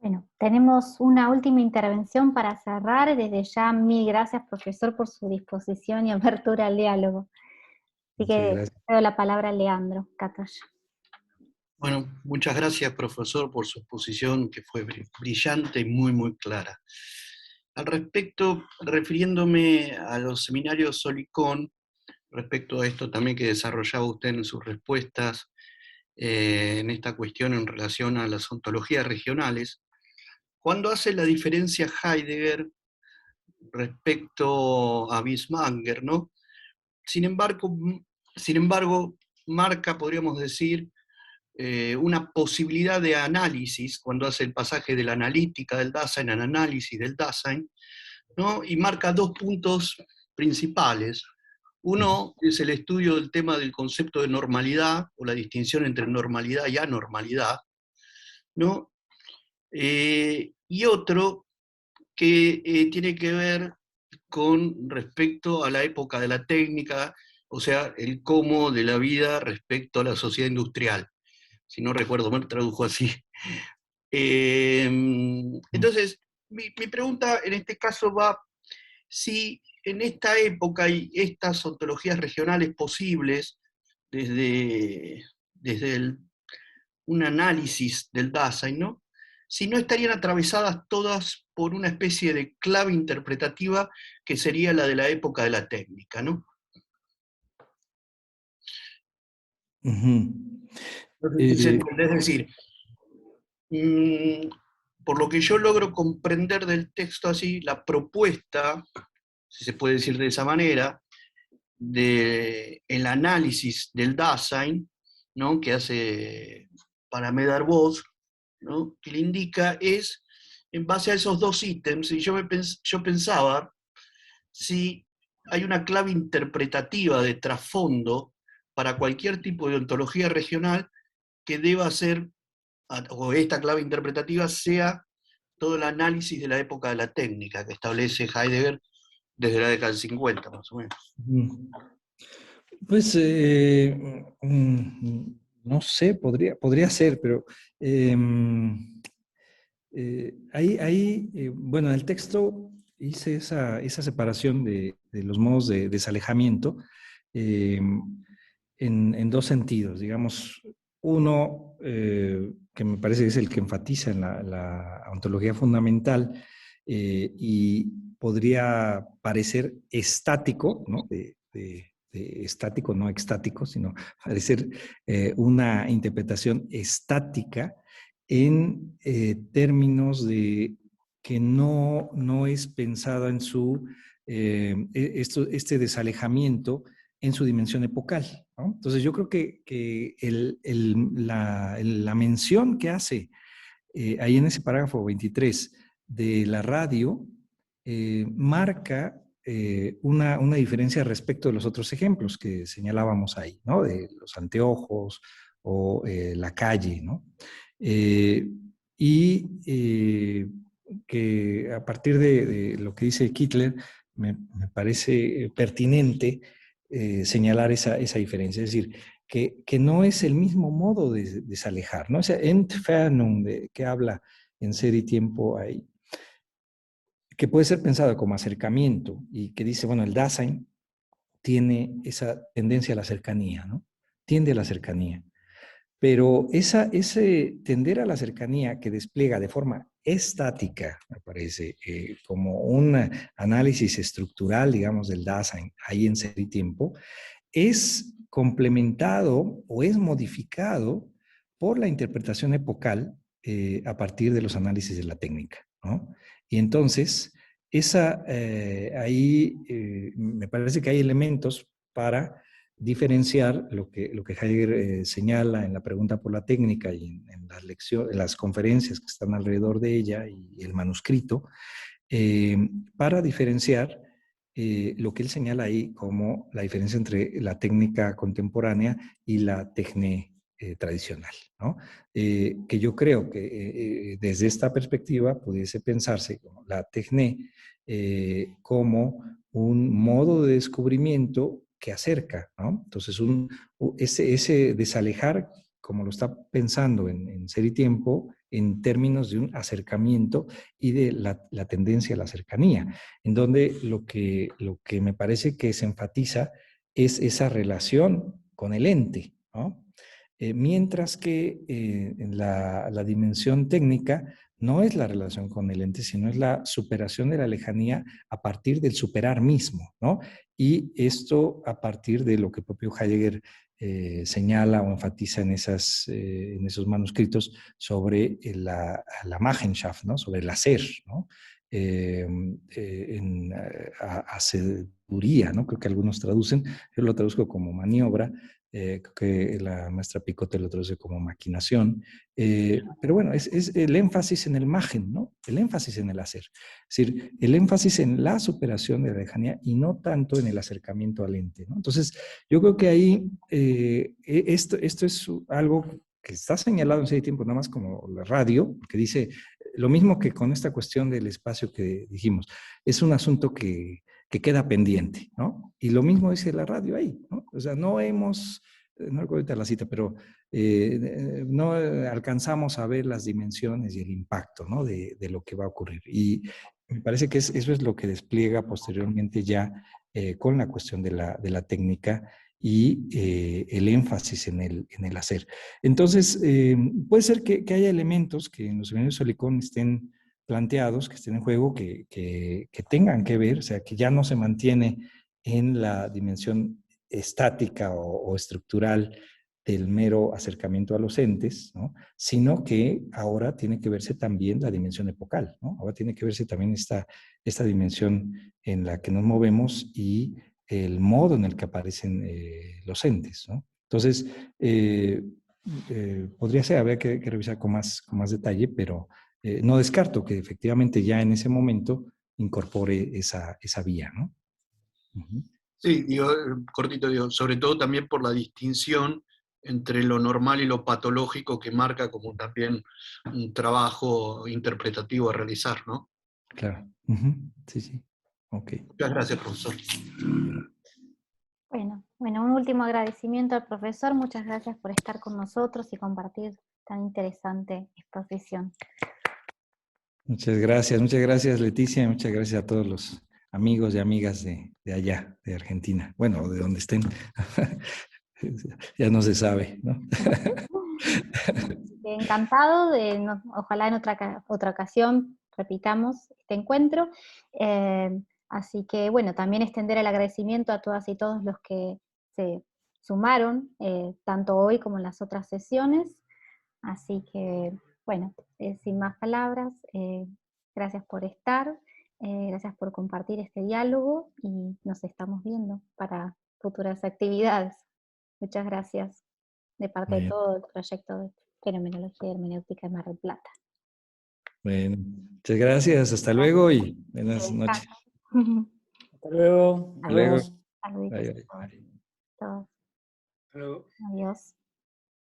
Bueno, tenemos una última intervención para cerrar. Desde ya, mil gracias, profesor, por su disposición y apertura al diálogo. Así Muchas que gracias. cedo la palabra a Leandro Catalla. Bueno, muchas gracias, profesor, por su exposición, que fue brillante y muy, muy clara. Al respecto, refiriéndome a los seminarios Solicón, respecto a esto también que desarrollaba usted en sus respuestas, en esta cuestión en relación a las ontologías regionales, cuando hace la diferencia Heidegger respecto a Bismanger, ¿no? Sin embargo, marca, podríamos decir, una posibilidad de análisis, cuando hace el pasaje de la analítica del Dasein al análisis del Dasein, ¿no? Y marca dos puntos principales. Uno es el estudio del tema del concepto de normalidad, o la distinción entre normalidad y anormalidad, ¿no? Y otro que tiene que ver con respecto a la época de la técnica, o sea, el cómo de la vida respecto a la sociedad industrial. Si no recuerdo mal, tradujo así. Entonces, mi pregunta en este caso va si en esta época hay estas ontologías regionales posibles desde un análisis del Dasein, ¿no? Si no estarían atravesadas todas por una especie de clave interpretativa que sería la de la época de la técnica, ¿no? Es decir, por lo que yo logro comprender del texto así, la propuesta, si se puede decir de esa manera, del análisis del Dasein, ¿no? Que hace para Medarbós, ¿no? Que le indica es, en base a esos dos ítems, y yo pensaba si hay una clave interpretativa de trasfondo para cualquier tipo de ontología regional que deba ser, o esta clave interpretativa sea todo el análisis de la época de la técnica que establece Heidegger desde la década del 50, más o menos. Pues no sé, podría ser, pero bueno, en el texto hice esa separación de los modos de desalejamiento en dos sentidos. Digamos, uno que me parece que es el que enfatiza en la ontología fundamental y podría parecer estático, ¿no? De estático, no extático, sino parecer una interpretación estática en términos de que no es pensada en este desalejamiento en su dimensión epocal, ¿no? Entonces yo creo que la mención que hace ahí en ese parágrafo 23 de la radio marca una diferencia respecto de los otros ejemplos que señalábamos ahí, ¿no? De los anteojos o la calle, ¿no? Que a partir de lo que dice Kittler, me parece pertinente señalar esa diferencia, es decir, que no es el mismo modo de desalejar, ¿no? Esa Entfernung que habla en Ser y Tiempo ahí, que puede ser pensado como acercamiento y que dice, bueno, el Dasein tiene esa tendencia a la cercanía, ¿no? Tiende a la cercanía. Pero ese tender a la cercanía que despliega de forma estática, me parece, como un análisis estructural, digamos, del Dasein, ahí en Ser y Tiempo, es complementado o es modificado por la interpretación epocal a partir de los análisis de la técnica, ¿no? Y entonces, ahí me parece que hay elementos para diferenciar lo que Heidegger señala en la pregunta por la técnica y en las lecciones, en las conferencias que están alrededor de ella y el manuscrito, para diferenciar lo que él señala ahí como la diferencia entre la técnica contemporánea y la técnica tradicional, ¿no? Que yo creo que desde esta perspectiva pudiese pensarse como la técnica como un modo de descubrimiento que acerca, ¿no? Entonces, ese desalejar, como lo está pensando en Ser y Tiempo, en términos de un acercamiento y de la tendencia a la cercanía, en donde lo que me parece que se enfatiza es esa relación con el ente, ¿no? Mientras que en la dimensión técnica no es la relación con el ente, sino es la superación de la lejanía a partir del superar mismo, ¿no? Y esto a partir de lo que propio Heidegger señala o enfatiza en esos manuscritos sobre la Machenschaft, ¿no? Sobre el hacer, ¿no? Haceduría, ¿no? Creo que algunos traducen, yo lo traduzco como maniobra, creo que la maestra Picote lo traduce como maquinación, pero bueno, es el énfasis en el Machen, ¿no? El énfasis en el hacer. Es decir, el énfasis en la superación de la lejanía y no tanto en el acercamiento al ente, ¿no? Entonces, yo creo que ahí esto es algo que está señalado en Ser y Tiempo, nada más como la radio, porque dice lo mismo que con esta cuestión del espacio que dijimos, es un asunto que queda pendiente, ¿no? Y lo mismo dice la radio ahí, ¿no? O sea, no recuerdo ahorita la cita, pero no alcanzamos a ver las dimensiones y el impacto, ¿no? De lo que va a ocurrir. Y me parece que eso es lo que despliega posteriormente ya con la cuestión de la técnica y el énfasis en el hacer. Entonces, puede ser que haya elementos que en los seminarios de Solicón estén planteados, que estén en juego, que tengan que ver, o sea, que ya no se mantiene en la dimensión estática o estructural del mero acercamiento a los entes, ¿no? Sino que ahora tiene que verse también la dimensión epocal, ¿no? Ahora tiene que verse también esta dimensión en la que nos movemos y el modo en el que aparecen los entes, ¿no? Entonces, podría ser, habría que revisar con más detalle, pero no descarto que efectivamente ya en ese momento incorpore esa vía, ¿no? Uh-huh. Sí, digo, cortito, digo, sobre todo también por la distinción entre lo normal y lo patológico que marca como también un trabajo interpretativo a realizar, ¿no? Claro. Uh-huh. Sí, sí. Ok. Muchas gracias, profesor. Bueno, un último agradecimiento al profesor. Muchas gracias por estar con nosotros y compartir tan interesante exposición. Muchas gracias Leticia, y muchas gracias a todos los amigos y amigas de allá, de Argentina. Bueno, de donde estén. Ya no se sabe, ¿no? Encantado, ojalá en otra ocasión repitamos este encuentro. Así que, bueno, también extender el agradecimiento a todas y todos los que se sumaron, tanto hoy como en las otras sesiones. Así que, bueno, sin más palabras, gracias por estar, gracias por compartir este diálogo y nos estamos viendo para futuras actividades. Muchas gracias de parte de todo el proyecto de Fenomenología y Hermenéutica de Mar del Plata. Bueno, muchas gracias, hasta luego y buenas noches. Hasta luego. Hasta luego. Saluditos a todos. Hasta luego. Adiós.